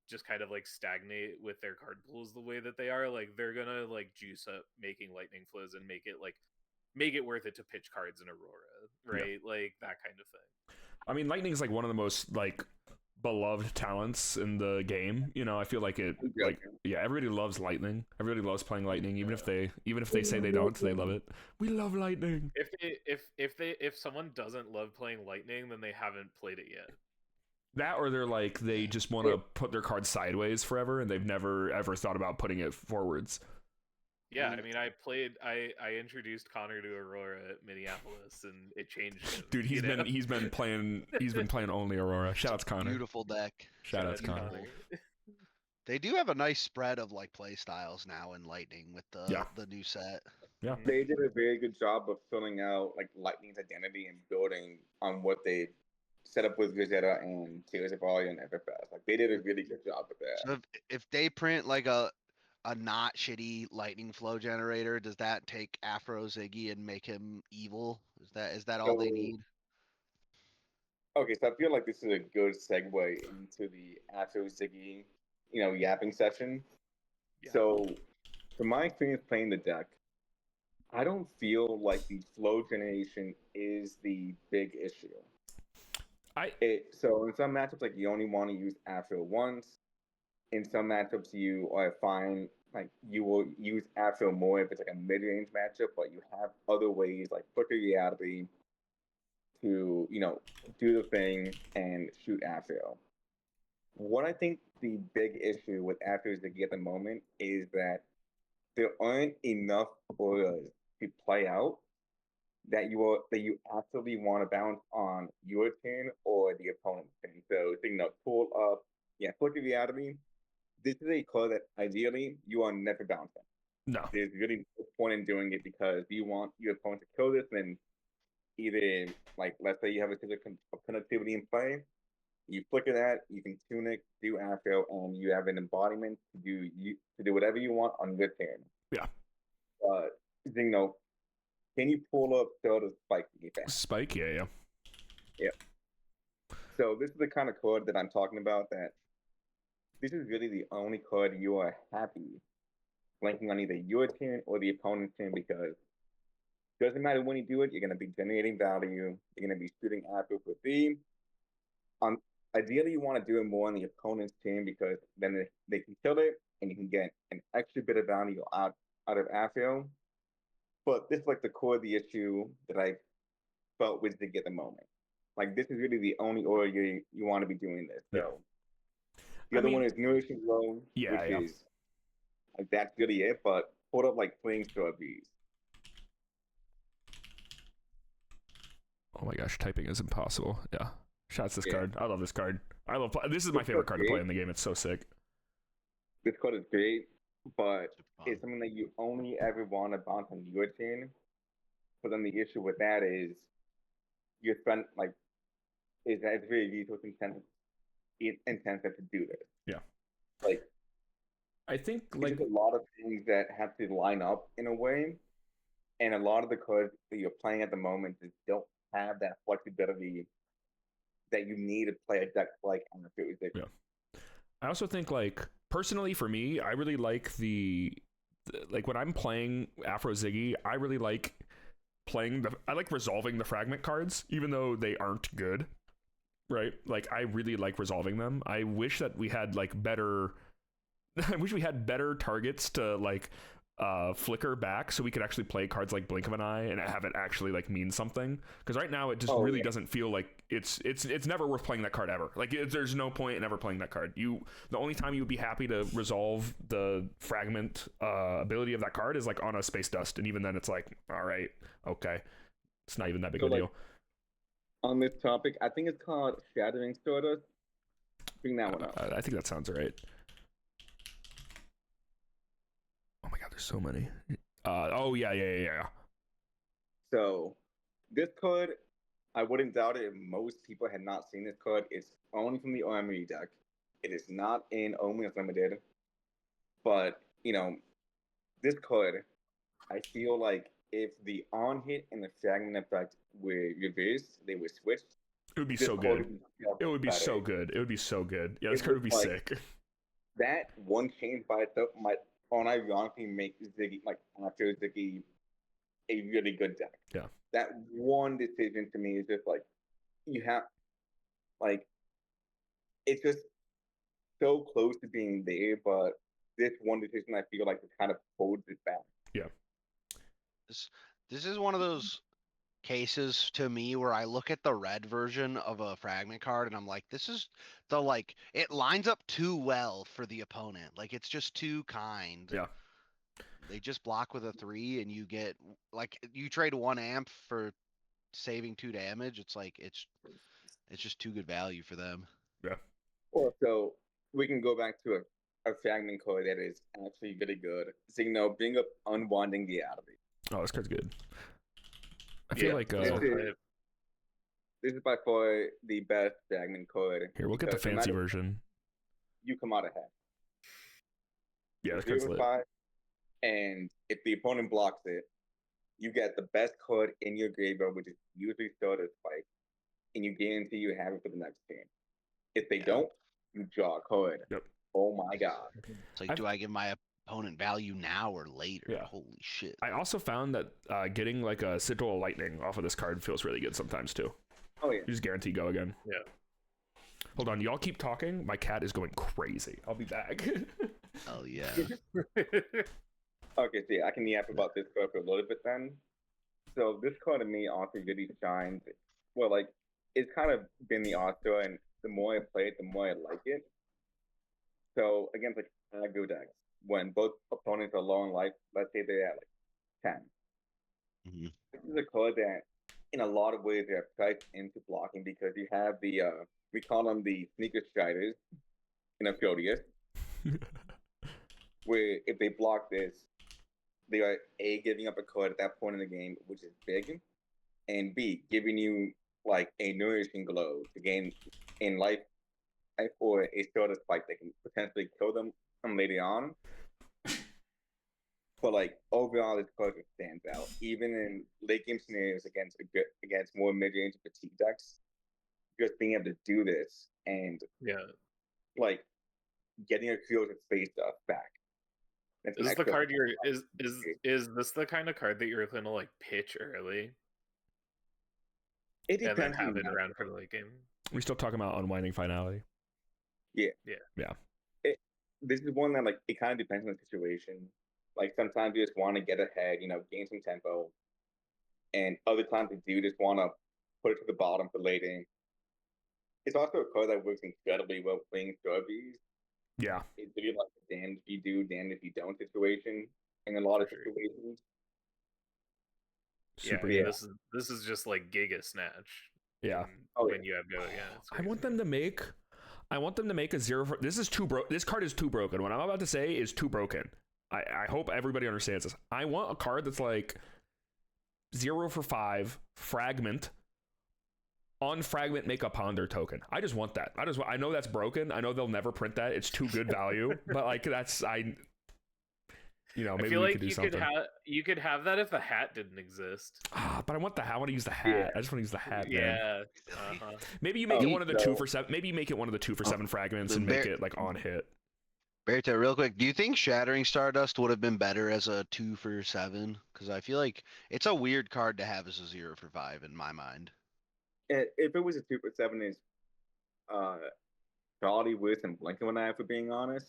just kind of like stagnate with their card pools the way that they are. Like they're gonna like juice up making lightning flows and make it worth it to pitch cards in Aurora, right? Like that kind of thing. I mean, lightning is like one of the most like beloved talents in the game. You know, I feel like everybody loves lightning. Everybody loves playing lightning, even if they say they don't, they love it. We love lightning. If someone doesn't love playing lightning, then they haven't played it yet. That, or they're like, they just want to put their card sideways forever, and they've never ever thought about putting it forwards. Yeah, I mean, I introduced Connor to Aurora at Minneapolis, and it changed him. Dude, he's been playing only Aurora. Shout out to Connor. Beautiful deck. Shout out to Connor. They do have a nice spread of like play styles now in Lightning with the new set. Yeah, they did a very good job of filling out like Lightning's identity and building on what they set up with Vizetta and Tears of Volume and FFS. Like they did a really good job with that. So if they print like a not shitty lightning flow generator, does that take Aphro Zyggy and make him evil? Is that all they need? Okay, so I feel like this is a good segue into the Aphro Zyggy, yapping session. Yeah. So, from my experience playing the deck, I don't feel like the flow generation is the big issue. So in some matchups, like you only want to use Aphro once. In some matchups, you are fine. Like you will use Aphro more if it's like a mid-range matchup, but you have other ways like Flicker Reality to do the thing and shoot Aphro. What I think the big issue with Aphro Zyggy at the moment is that there aren't enough auras to play out that you actively want to bounce on your turn or the opponent's turn. So pull up, Flicker Reality. This is a card that ideally you are never bouncing. No. There's really no point in doing it because you want your opponent to kill this, and either like let's say you have a physical connectivity in play, you flicker that, you can tune it, do Aphro, and you have an embodiment to do whatever you want on your turn. Yeah. Can you pull up the Spike to get back? Spike, yeah. So this is the kind of card that I'm talking about. That this is really the only card you are happy flanking on either your turn or the opponent's turn, because it doesn't matter when you do it, you're going to be generating value. You're going to be shooting Aphro for free. Ideally, you want to do it more on the opponent's turn because then they can kill it and you can get an extra bit of value out of Aphro. But this is like the core of the issue that I felt with Zyggy at the moment. Like this is really the only order you want to be doing this. So the other one is Nourishing Glow, which is like that's really it. But hold up like Flame Strawberries. Oh my gosh, typing is impossible. Yeah. Shots this card. I love this card. This is my favorite card to play in the game. It's so sick. This card is great, but it's something that you only ever want to bounce on your turn. But then the issue with that is you spend it's very resource intensive to do this. Yeah. I think there's a lot of things that have to line up in a way, and a lot of the cards that you're playing at the moment just don't have that flexibility that you need to play a deck like Aphro Zyggy. Yeah. I also think personally for me, I really like when I'm playing Aphro Zyggy, I really like I like resolving the fragment cards, even though they aren't good. Right? I really like resolving them. I wish that we had better I wish we had better targets to flicker back so we could actually play cards like Blink of an Eye and have it actually mean something, because right now it just doesn't feel like it's never worth playing that card ever. There's no point in ever playing that card. The only time you would be happy to resolve the fragment ability of that card is on a Space Dust, and even then it's all right, okay, it's not even that big of a deal. On this topic, I think it's called Shattering Stardust. Bring that one up. I think that sounds right. Oh my god, there's so many. Yeah. So, this card, I wouldn't doubt it if most people had not seen this card. It's only from the Armory deck. It is not in Omnius Limited. But, this card, I feel like if the on-hit and the fragment effect were reversed, they were switched. It would be so good. It would be so good. It would be so good. Yeah, this card would be sick. That one change by itself might unironically make Zyggy, Aphro Zyggy, a really good deck. Yeah. That one decision to me is just you have, it's just so close to being there, but this one decision I feel like it kind of holds it back. Yeah. This is one of those cases to me where I look at the red version of a fragment card and I'm like, this is it lines up too well for the opponent. Like it's just too kind. Yeah. They just block with a 3 and you get you trade 1 amp for saving 2 damage. It's like it's just too good value for them. Yeah. Also, we can go back to a fragment card that is actually really good. So, bring up Unwinding the Reality. Oh, this card's good. I feel like this is by far the best fragment card. Here, we'll get the fancy version. You come out ahead. Yeah, this card's lit. And if the opponent blocks it, you get the best card in your graveyard, which is usually Starter Spike, and you guarantee you have it for the next game. If they don't, you draw a card. Yep. Oh my god. It's like, do I give my opponent value now or later? Yeah. Holy shit. I also found that getting like a Sigil of Lightning off of this card feels really good sometimes too. Oh yeah. You just guarantee go again. Yeah. Hold on, y'all keep talking. My cat is going crazy. I'll be back. Oh yeah. Okay, so yeah, I can yap about this card for a little bit then. So this card to me also really shines. Well, like, it's kind of been the author, and the more I play it, the more I like it. So against like aggro decks, when both opponents are low in life, let's say they're at like 10. Mm-hmm. This is a card that, in a lot of ways, they're priced into blocking because you have the we call them the Sneaker Striders in Aphrodite, where if they block this, they are A, giving up a card at that point in the game, which is big, and B, giving you like a nourishing glow to gain in life or a Starter Spike that can potentially kill them later on. But like overall, this card just stands out, even in late game scenarios against more mid-range fatigue decks. Just being able to do this and like getting a creative space stuff back. Is this the card is this the kind of card that you're gonna like pitch early? It depends. And then have it around for the late game. We still talking about Unwinding Finality. Yeah. This is one that like it kind of depends on the situation. Like sometimes you just want to get ahead, gain some tempo, and other times you do just want to put it to the bottom for late game. It's also a card that works incredibly well playing Starbreeze. Yeah. It's really like a damned if you do, damned if you don't situation in a lot of situations. Super. This is just like Giga Snatch. Yeah. When you have go, I want them to make a 0 for this is too broke. This card is too broken. What I'm about to say is too broken. I hope everybody understands this. I want a card that's like 0 for 5 fragment. On fragment, make a ponder token. I just want that. I know that's broken. I know they'll never print that. It's too good value. But like maybe I feel we like could do something. You could have that if the hat didn't exist. But I want the hat. I want to use the hat. Yeah. I just want to use the hat. Yeah. Maybe you make it one of the 2 for 7. Maybe you make it one of the 2 for 7 fragments and make it like on hit. Berta, real quick, do you think Shattering Stardust would have been better as a 2 for 7? Because I feel like it's a weird card to have as a 0 for 5 in my mind. If it was a 2 for 7, is quality worse than Blinking when I have, for being honest.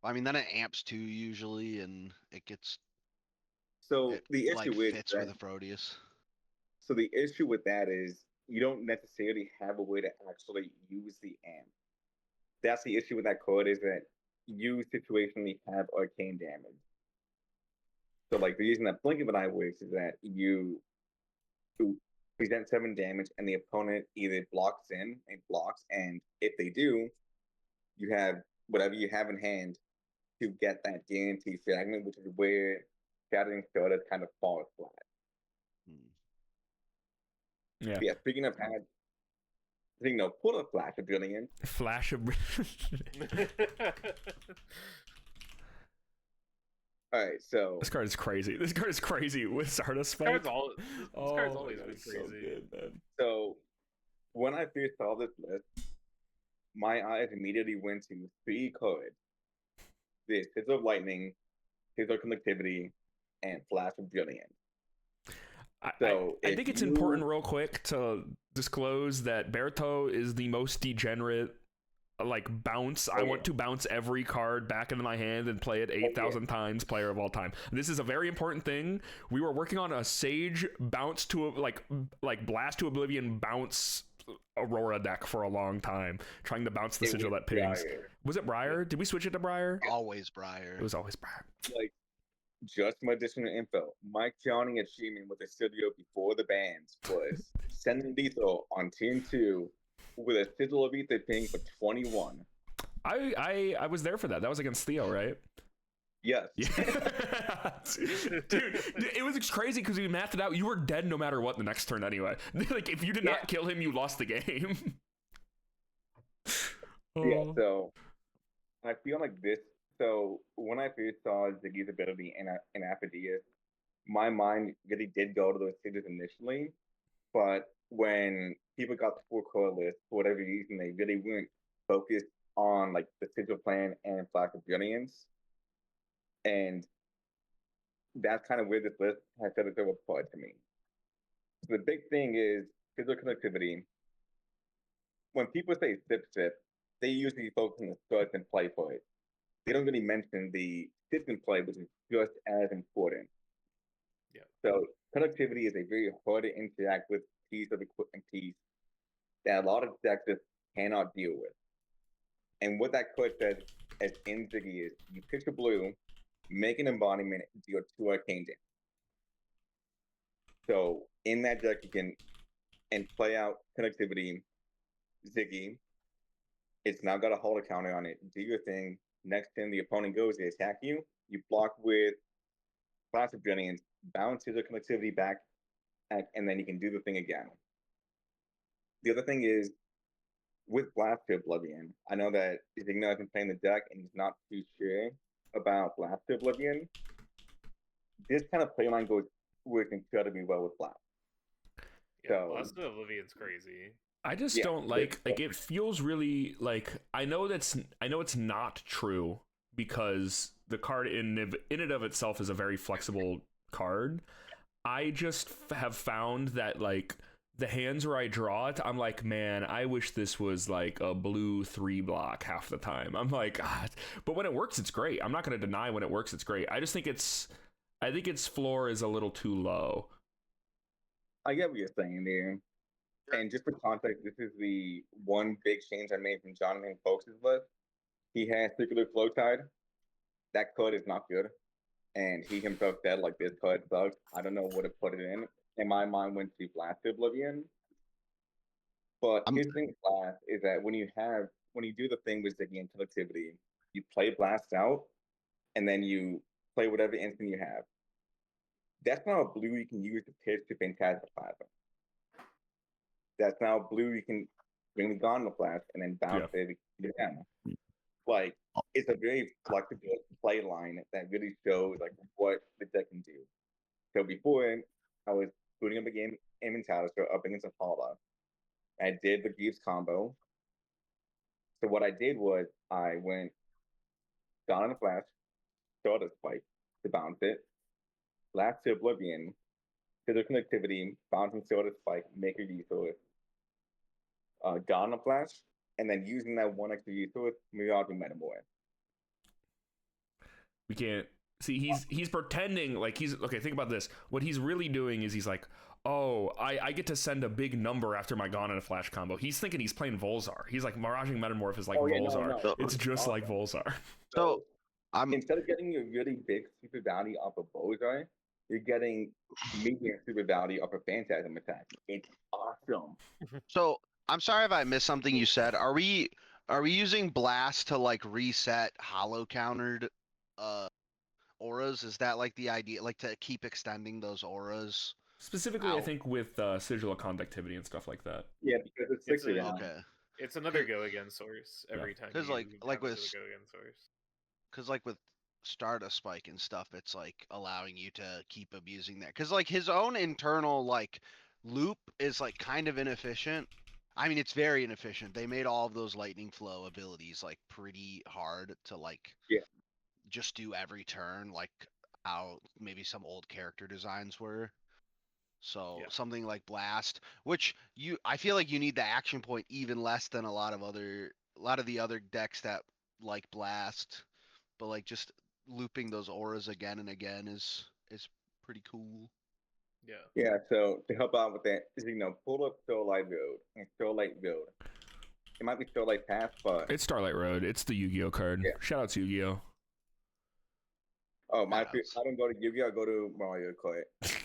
I mean, then it amps 2 usually, and it gets. So the issue with fits with Aphrodite. So the issue with that is you don't necessarily have a way to actually use the amp. That's the issue with that card, is that you situationally have arcane damage. So like the reason that Blinking when I works is that you present 7 damage and the opponent either blocks in and blocks, and if they do, you have whatever you have in hand to get that guaranteed fragment, which is where Shattering Stardust kind of falls flat. Yeah. Yeah. Speaking of that, pull a Flash of Brilliant. Flash of All right, so this card is crazy. This card is crazy with Stardust Spike. This card's always been crazy. So good, man. So when I first saw this list, my eyes immediately went to 3 cards. This Scissor of Lightning, Scissor Conductivity, and Flash of Brilliant. I think it's important real quick to disclose that Berto is the most degenerate like bounce. I want to bounce every card back into my hand and play it 8,000 times. Player of all time. This is a very important thing. We were working on a Sage bounce to like Blast to Oblivion bounce Aurora deck for a long time, trying to bounce the sigil that pings. Briar. Was it Briar? Did we switch it to Briar? Always Briar. It was always Briar. Like, just some additional info. My crowning achievement with the studio before the bans was sending lethal on turn 2 with a sigil of ether ping for 21. I was there for that. That was against Theo, right? Yes. Yeah. Dude, it was crazy because we mathed it out. You were dead no matter what the next turn anyway. Like, if you did not kill him, you lost the game. Yeah, so I feel like this. So when I first saw Ziggy's ability in Aphidius, my mind really did go to those figures initially. But when people got the full core list, for whatever reason, they really weren't focused on like the sigil plan and Flash of Brilliance. And that's kind of where this list has set itself apart to me. So the big thing is physical connectivity. When people say sip, they usually focus on the start and play for it. They don't really mention the sit and play, which is just as important. Yeah. So connectivity is a very hard to interact with piece of equipment piece that a lot of decks just cannot deal with. And what that card says as in Ziggy is you pick a blue, make an embodiment, deal 2 arcane damage. So in that deck you can play out connectivity, Ziggy. It's now got a hold counter on it. Do your thing. Next turn the opponent goes, they attack you. You block with Flash of Brilliance, bounce the connectivity back, and then you can do the thing again. The other thing is, with Blast to Oblivion, I know that Zyggy has been playing the deck and he's not too sure about Blast to Oblivion. This kind of playline works incredibly well with Blast. Yeah, So, Blast of Oblivion's crazy. I just don't like it feels really like I know it's not true because the card in and of itself is a very flexible card. I just have found that like the hands where I draw it, I'm like, man, I wish this was like a blue 3 block half the time. I'm like, God. But when it works, it's great. I'm not going to deny when it works, it's great. I just think its floor is a little too low. I get what you're saying there. And just for context, this is the one big change I made from Jonathan Folks' list. He has Circular Flow Tide. That card is not good. And he himself said, like, this card sucks. I don't know what to put it in. And my mind went to Blast to Oblivion. But his thing with Blast is that when you do the thing with Ziggy and Connectivity, you play Blast out, and then you play whatever instant you have. That's now a blue you can use to pitch to Phantasmaplasm. That's now blue you can bring the Gauntlet Blast and then bounce it again. Like, it's a very flexible play line that really shows like what the deck can do. So before, I was booting up a game in Talisker up against Apollo. I did the Greaves combo. So what I did was I went Gauntlet Flash, Soda Spike to bounce it, Blast to Oblivion, Physical Connectivity, bouncing Soda Spike, make a resource, Gauntlet Flash, and then using that one extra resource, Mirage and Metamorph. We can't see he's pretending like he's okay. Think about this. What he's really doing is he's like, oh, I get to send a big number after my Gauntlet and Flash combo. He's thinking he's playing Volzar. He's like Miraging Metamorph is like Volzar. No. It's just like Volzar. So instead of getting a really big super bounty off of Volzar, you're getting medium super bounty off a Phantasm attack. It's awesome. So I'm sorry if I missed something you said. Are we using Blast to like reset hollow countered auras? Is that like the idea, like to keep extending those auras? Specifically, I think with Sigil of Conductivity and stuff like that. Yeah, because it's 60 round. Okay. It's another go again source every time. Because like with go again source. Because like with Stardust Spike and stuff, it's like allowing you to keep abusing that. Because like his own internal like loop is like kind of inefficient. I mean, it's very inefficient. They made all of those lightning flow abilities like pretty hard to like just do every turn, like how maybe some old character designs were. So something like Blast, which I feel like you need the action point even less than a lot of other lot of the other decks that like blast, but like just looping those auras again and again is pretty cool. Yeah. Yeah, so to help out with that is pull up Starlight Road and Starlight Road. It might be Starlight Path, but It's Starlight Road. It's the Yu-Gi-Oh card. Yeah. Shout out to Yu-Gi-Oh. oh, I Shoutouts. don't go to Yu-Gi-Oh, I go to Mario Kart.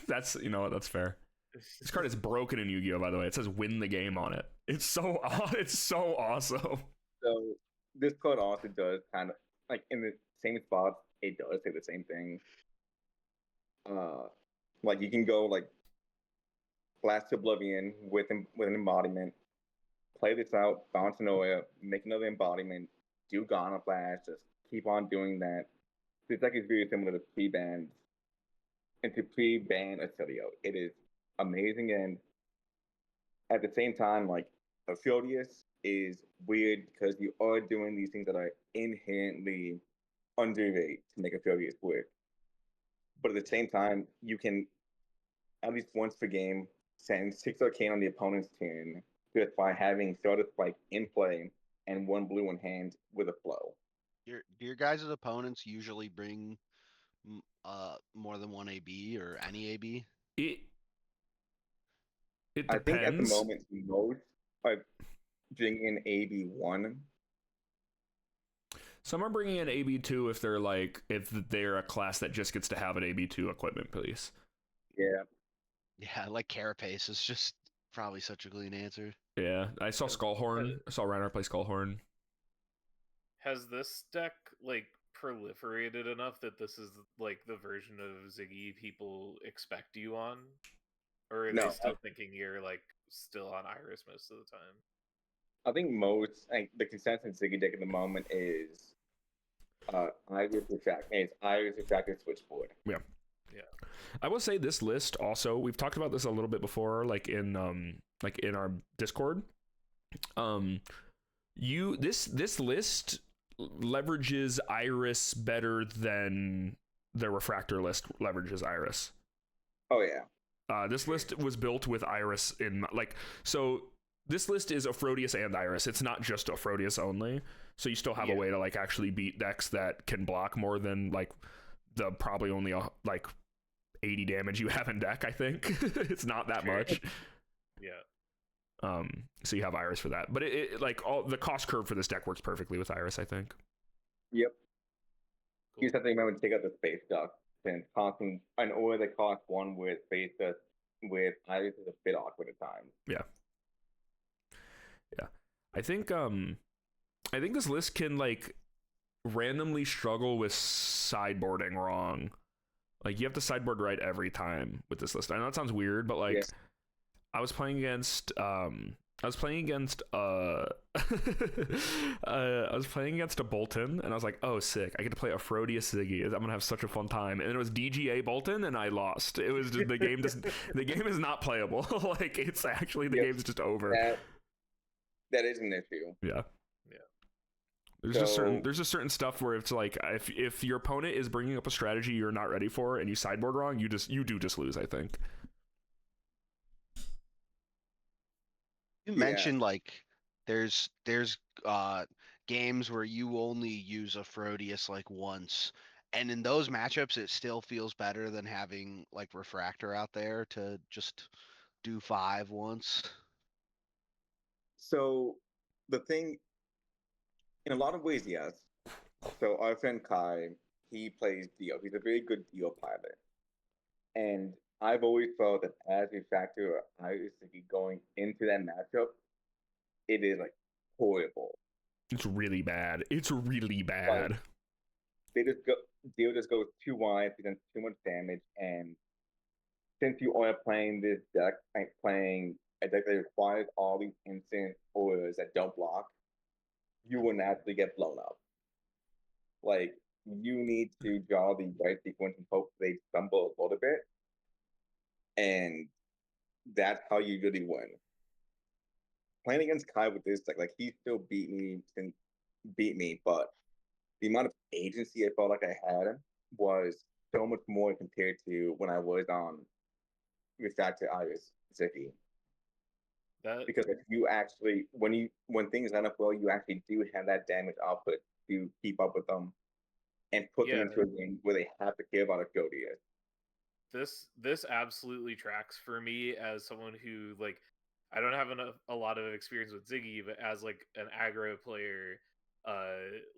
That's that's fair. This card is broken in Yu-Gi-Oh, by the way. It says win the game on it. It's so awesome. So this card also does kind of like in the same spot. It does say the same thing. Like you can go like Blast to Oblivion with an embodiment, play this out, bounce an aura, make another embodiment, do Ghana Flash, just keep on doing that. This deck is very similar to pre-ban Astilio. It is amazing, and at the same time, like Aphrodis is weird because you are doing these things that are inherently underrated to make Aphrodis work. But at the same time, you can at least once per game send 6 arcane on the opponent's turn just by having Stardust Spike in play and 1 blue in hand with a flow. Do your guys' opponents usually bring more than one AB or any AB? It I think at the depends. moment most are bringing in AB1. Some are bringing in AB2 if they're a class that just gets to have an AB2 equipment piece. Yeah. Yeah, like Carapace is just probably such a clean answer. Yeah, I saw Skullhorn. I saw Reinhardt play Skullhorn. Has this deck like proliferated enough that this is like the version of Ziggy people expect you on? Or are No, they still thinking you're like still on Iris most of the time? I think the consensus Ziggy deck at the moment is Iris Refractor Switchboard. Yeah. I will say this list also, we've talked about this a little bit before, like in our Discord. This list leverages Iris better than the Refractor list leverages Iris. Oh yeah. This list was built with Iris in so this list is Aphrodis and Iris. It's not just Aphrodis only. So you still have a way to like actually beat decks that can block more than like the probably only like 80 damage you have in deck, I think. It's not that much. Yeah. So you have Iris for that. But it like all the cost curve for this deck works perfectly with Iris, I think. Yep. Cool. You just have to remember to take out the space stuff. And costing an aura that costs 1 with space dust with Iris is a bit awkward at times. Yeah. I think this list can like randomly struggle with sideboarding wrong. Like you have to sideboard right every time with this list. I know that sounds weird, but like I was playing against I was playing against a Bolton, and I was like, oh sick, I get to play Aphrodis Ziggy. I'm gonna have such a fun time. And then it was DGA Bolton, and I lost. It was just the game is not playable. Like it's actually the game's just over. That is an issue. Yeah. There's just certain stuff where it's like if your opponent is bringing up a strategy you're not ready for and you sideboard wrong, you do just lose, I think. You mentioned like there's games where you only use Aphrodis like once, and in those matchups it still feels better than having like Refractor out there to just do 5 once. So the thing, in a lot of ways, yes. So our friend Kai, he plays Dio. He's a very good Dio pilot. And I've always felt that as a factor, I used to be going into that matchup, it is like horrible. It's really bad. Like, Dio just goes too wide, presents too much damage, and since you are playing this deck, like playing a deck that requires all these instant auras that don't block, you will naturally get blown up. Like, you need to draw the right sequence and hope they stumble a little bit. And that's how you really win. Playing against Kai with this deck, like he still beat me, but the amount of agency I felt like I had was so much more compared to when I was on Refractor Iris Ziggy. Because if you actually, when things line up well, you actually do have that damage output to keep up with them and put them into a game where they have to care about a Godius. This absolutely tracks for me as someone who, like, I don't have a lot of experience with Ziggy, but as like an aggro player,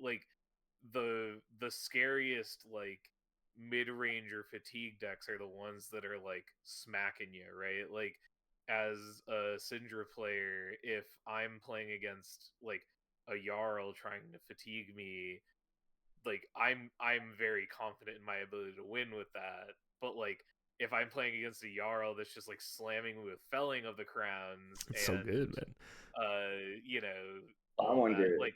like the scariest like mid-range or fatigue decks are the ones that are like smacking you, right? Like as a Syndra player, if I'm playing against like a Jarl trying to fatigue me, like I'm very confident in my ability to win with that. But like if I'm playing against a Jarl that's just like slamming me with Felling of the Crowns It's and so good, man. you know, I all that, wonder, like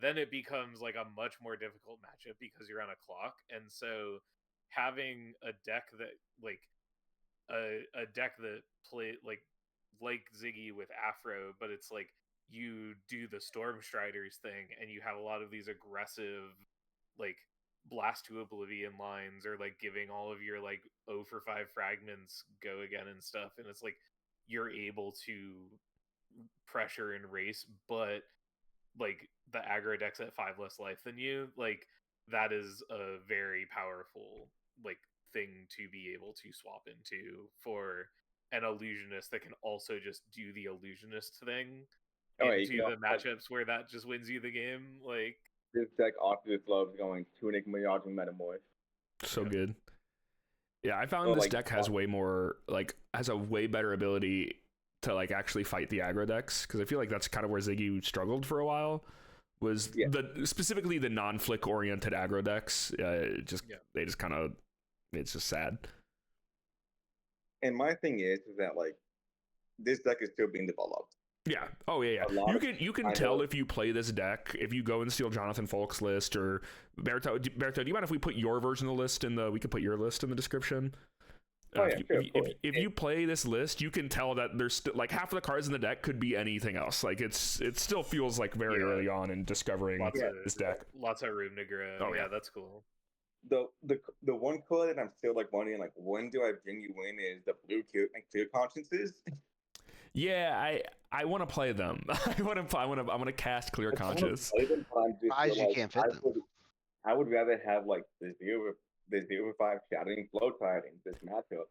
then it becomes like a much more difficult matchup because you're on a clock. And so having a deck that like a deck that play like Ziggy with Aphro, but it's like you do the Stormstriders thing and you have a lot of these aggressive like blast to oblivion lines, or like giving all of your like 0 for 5 fragments go again and stuff, and it's like you're able to pressure and race, but like the aggro decks at 5 less life than you, like that is a very powerful like thing to be able to swap into for an illusionist that can also just do the illusionist thing into the matchups where that just wins you the game. Like this deck also just loves going Tunic, Mirage, and Metamorph. So good. Yeah, I found this deck has way more, like, has a way better ability to, like, actually fight the aggro decks, because I feel like that's kind of where Ziggy struggled for a while, was specifically the non-flick oriented aggro decks. They just kind of, it's just sad. And my thing is that, like, this deck is still being developed. Yeah. Oh yeah. You can tell if you play this deck if you go and steal Jonathan Folk's list, or Berto. Do you mind if we put your version of the list in the? We could put your list in the description. If you play this list, you can tell that there's still like half of the cards in the deck could be anything else. Like it still feels like very early on in discovering this deck. Lots of room to grow. Oh yeah, that's cool. The one card that I'm still like wondering, like, when do I bring you in is the blue clear consciences. Yeah, I want to play them. I want to cast Clear Conscience. You can't fit them. I would rather have like the 0/5 Shattering Flow Tide in this matchup.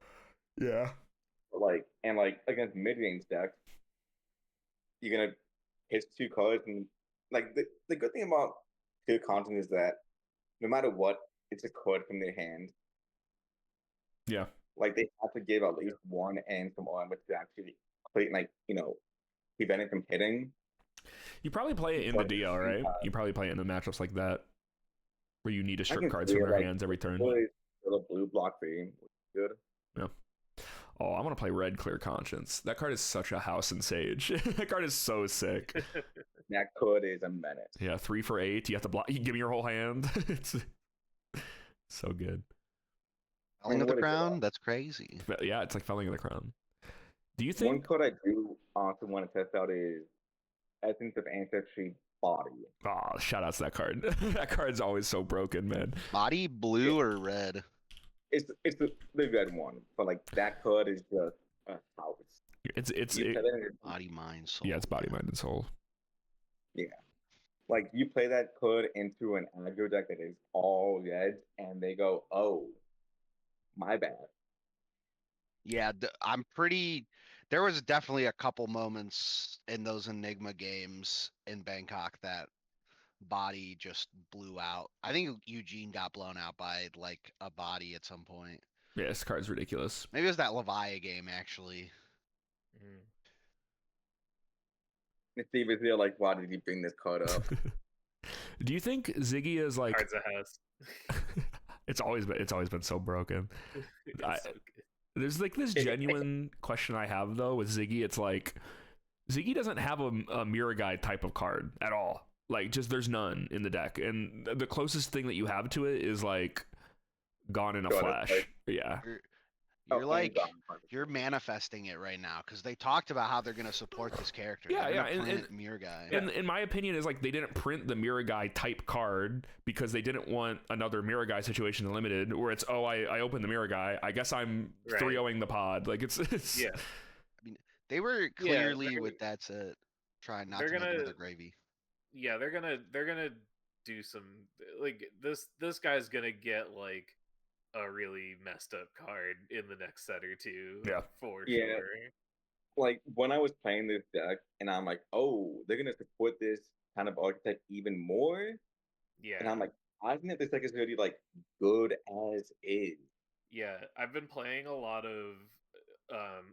Yeah. Like against mid-range decks, you're gonna hit 2 cards, and like the good thing about Clear Conscience is that no matter what, it's a card from their hand. Yeah. Like they have to give at least one and some armor to actually prevent it from hitting. You probably play it in the DL, right? You probably play it in the matchups like that, where you need to strip cards from their hands every turn. The blue block theme, good. Yeah. Oh, I want to play red Clear Conscience. That card is such a house and sage. That card is so sick. That card is a menace. Yeah, 3 for 8. You have to block. You give me your whole hand. It's so good. Felling of the Crown? That's crazy. Yeah, it's like Felling of the Crown. Do you think one card I do also want to test out is Essence of Ancestry Body? Oh, shout out to that card. That card's always so broken, man. Body blue or red? It's the red one, but like that card is just a house. It's body, mind, soul. Yeah, it's body, mind, and soul. Yeah, like you play that card into an aggro deck that is all red, and they go, "Oh, my bad." Yeah, there was definitely a couple moments in those Enigma games in Bangkok that body just blew out. I think Eugene got blown out by like a body at some point. Yeah, this card's ridiculous. Maybe it was that Leviah game actually. Steve is there like, why did you bring this card up? Do you think Ziggy is like cards a house? It's always been so broken. There's like this genuine question I have though with Ziggy. It's like Ziggy doesn't have a mirror guide type of card at all. Like just there's none in the deck, and the closest thing that you have to it is like Gone in a Flash. Yeah. You're manifesting it right now because they talked about how they're going to support this character. And mirror guy. And in my opinion, is like they didn't print the mirror guy type card because they didn't want another mirror guy situation in limited where it's I opened the mirror guy. I guess I'm 3-0ing the pod. Like it's I mean, They were Yeah, clearly they're- with that set trying not they're to make gonna- another gravy. Yeah, they're gonna do some like this guy's gonna get like a really messed up card in the next set or two. Yeah. For Yeah. sure. Like when I was playing this deck, and I'm like, oh, they're gonna support this kind of archetype even more, Yeah. and I'm like, I think that this deck is really like good as is. Yeah, I've been playing a lot of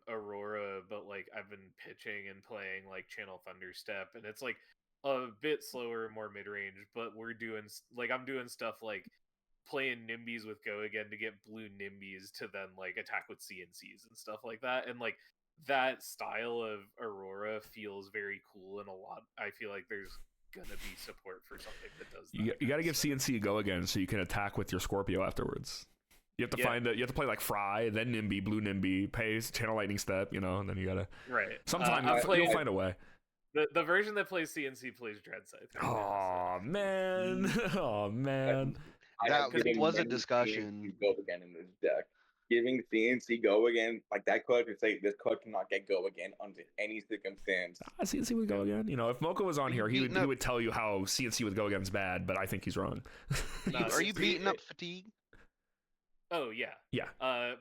Aurora, but like I've been pitching and playing like Channel Thunderstep, and it's like a bit slower, more mid range. But we're doing like I'm doing stuff like playing Nimbies with Go again to get blue Nimbies to then like attack with CNCs and stuff like that, and like that style of Aurora feels very cool, and a lot. I feel like there's gonna be support for something that does that. You got to give CNC a go again so you can attack with your Scorpio afterwards. You have to find it. You have to play like Fry, then Nimby, Blue Nimby, Pace, Channel Lightning Step, and then you gotta. Right. Sometime you'll find a way. The version that plays CNC plays Dread Scythe. Oh man! Oh man! That giving was a many discussion. CNC go again in this deck. Giving CNC go again, like that card could say this card cannot get go again under any circumstance. CNC would go again. If Mocha was on here, he beating up- would tell you how CNC would go again's bad, but I think he's wrong. Are you beating up fatigue? Oh yeah. Yeah.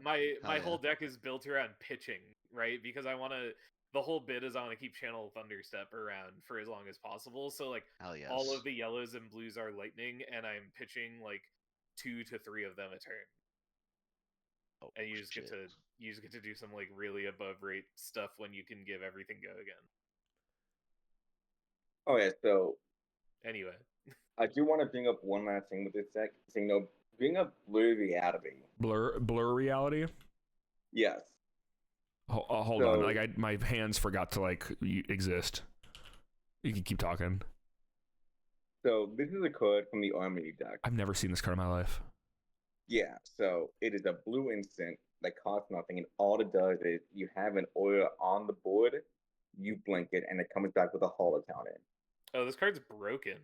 My yeah. whole deck is built around pitching, right? Because I want to. The whole bit is I want to keep Channel Thunderstep around for as long as possible. So like Hell yes. all of the yellows and blues are lightning, and I'm pitching like 2 to 3 of them a turn. Oh, And you just get to do some like really above rate stuff when you can give everything go again. Oh yeah, so Anyway, I do want to bring up one last thing with this deck. So, bring up Blur Reality. Blur reality. Yes. Hold on, like my hands forgot to exist. You can keep talking. So this is a card from the Armory deck. I've never seen this card in my life. Yeah, so it is a blue instant that costs nothing, and all it does is you have an aura on the board, you blink it, and it comes back with a holo counter. oh, this card's broken.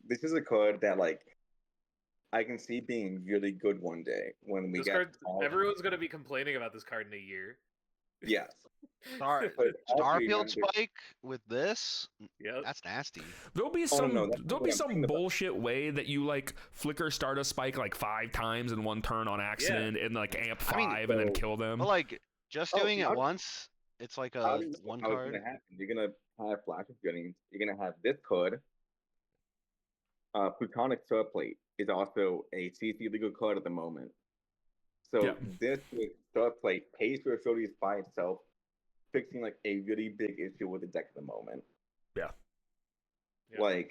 This is a card that I can see being really good one day when we This get card, all- everyone's gonna be complaining about this card in a year. Yes. Star But actually, Starfield under- Spike with this? Yep. That's nasty. There'll be Oh, some no, that's there'll what be I'm some thinking about. bullshit way that you flicker Stardust Spike 5 times in one turn on accident and amp 5 I mean, and then so- kill them. But just Oh, doing it how- once, it's like How a do you know one how it's card. gonna happen? You're gonna have Flash of Goodings. You're gonna have this card. Plutonic Starplate is also a CC legal card at the moment. So Yeah. this Starplate pays for abilities by itself, fixing a really big issue with the deck at the moment. Yeah. Yeah.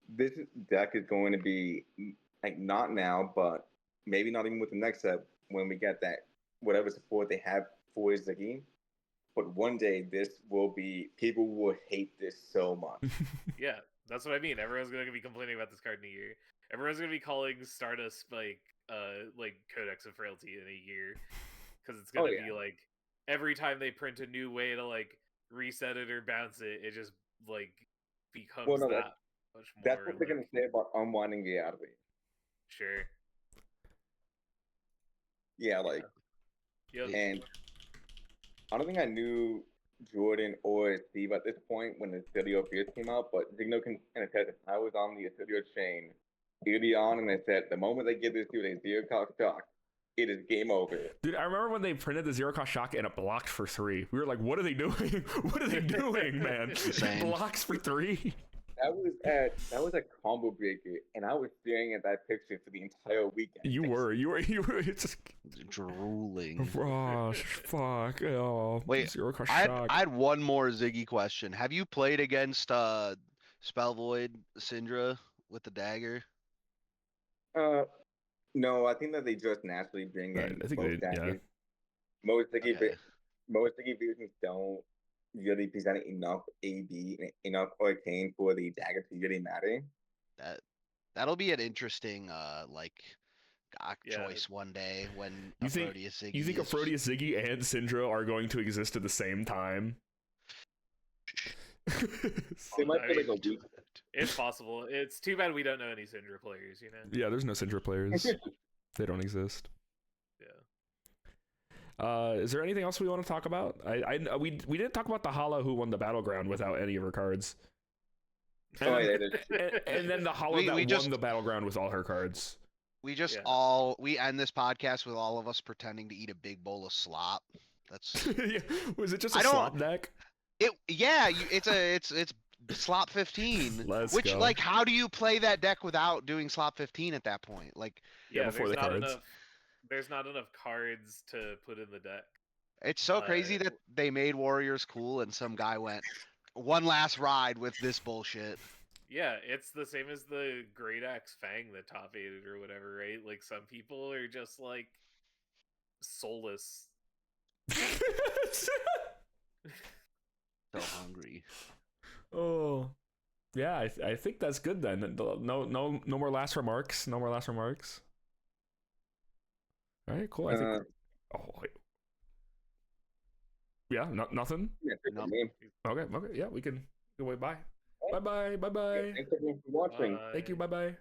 This deck is going to be not now, but maybe not even with the next set when we get that whatever support they have for Zyggy. But one day this will be people will hate this so much. Yeah, that's what I mean. Everyone's gonna be complaining about this card in a year. Everyone's gonna be calling Stardust Spike Codex of Frailty in a year, because it's gonna yeah. be every time they print a new way to reset it or bounce it, it just becomes Well, no, that much more. That's what they're gonna say about unwinding reality. Sure. Yeah, Yep. and I don't think I knew Jordan or Steve at this point when the Studio Fears came out, but Zigno can attest that I was on the Studio chain early on, and they said the moment they give this dude a zero cost shock, it is game over. Dude, I remember when they printed the zero cost shock and it blocked for 3. We were like, what are they doing? What are they doing, man? It Insane. blocks for 3. That was a combo breaker, and I was staring at that picture for the entire weekend. You were it's just Drooling. oh, fuck. Oh, Wait, zero cost I shock. had one more Ziggy question. Have you played against Spell Void Syndra with the dagger? No, I think that they just naturally bring Right, in I think most they- yeah. daggers. Most Ziggy Okay. most Ziggy versions don't really present enough AB and enough arcane for the dagger to really matter. That'll be an interesting GOC Yeah. choice one day when You think- Aphrodite Ziggy You think is- Aphrodite Ziggy and Syndra are going to exist at the same time? They might I be mean, a week. It's possible. It's too bad we don't know any Syndra players, Yeah, there's no Syndra players. They don't exist. Yeah. Is there anything else we want to talk about? We didn't talk about the Hala who won the battleground without any of her cards. Oh, yeah, And then the Hala that won the battleground with all her cards. We just we end this podcast with all of us pretending to eat a big bowl of slop. That's Was it just a slop deck? It's slop 15. Let's which go. like how do you play that deck without doing slop 15 at that point? Like before the cards. There's not enough cards to put in the deck. It's so crazy that they made Warriors cool and some guy went one last ride with this bullshit. Yeah, it's the same as the Great Axe Fang that top aided or whatever, right? Like some people are just like soulless. So hungry. Oh, yeah. I think that's good then. No more last remarks. No more last remarks. All right, cool. I think. Oh wait. Yeah, nothing. Yeah, Okay. Yeah, we can. Wait, bye. Bye. Thanks everyone for watching. Thank you. Bye.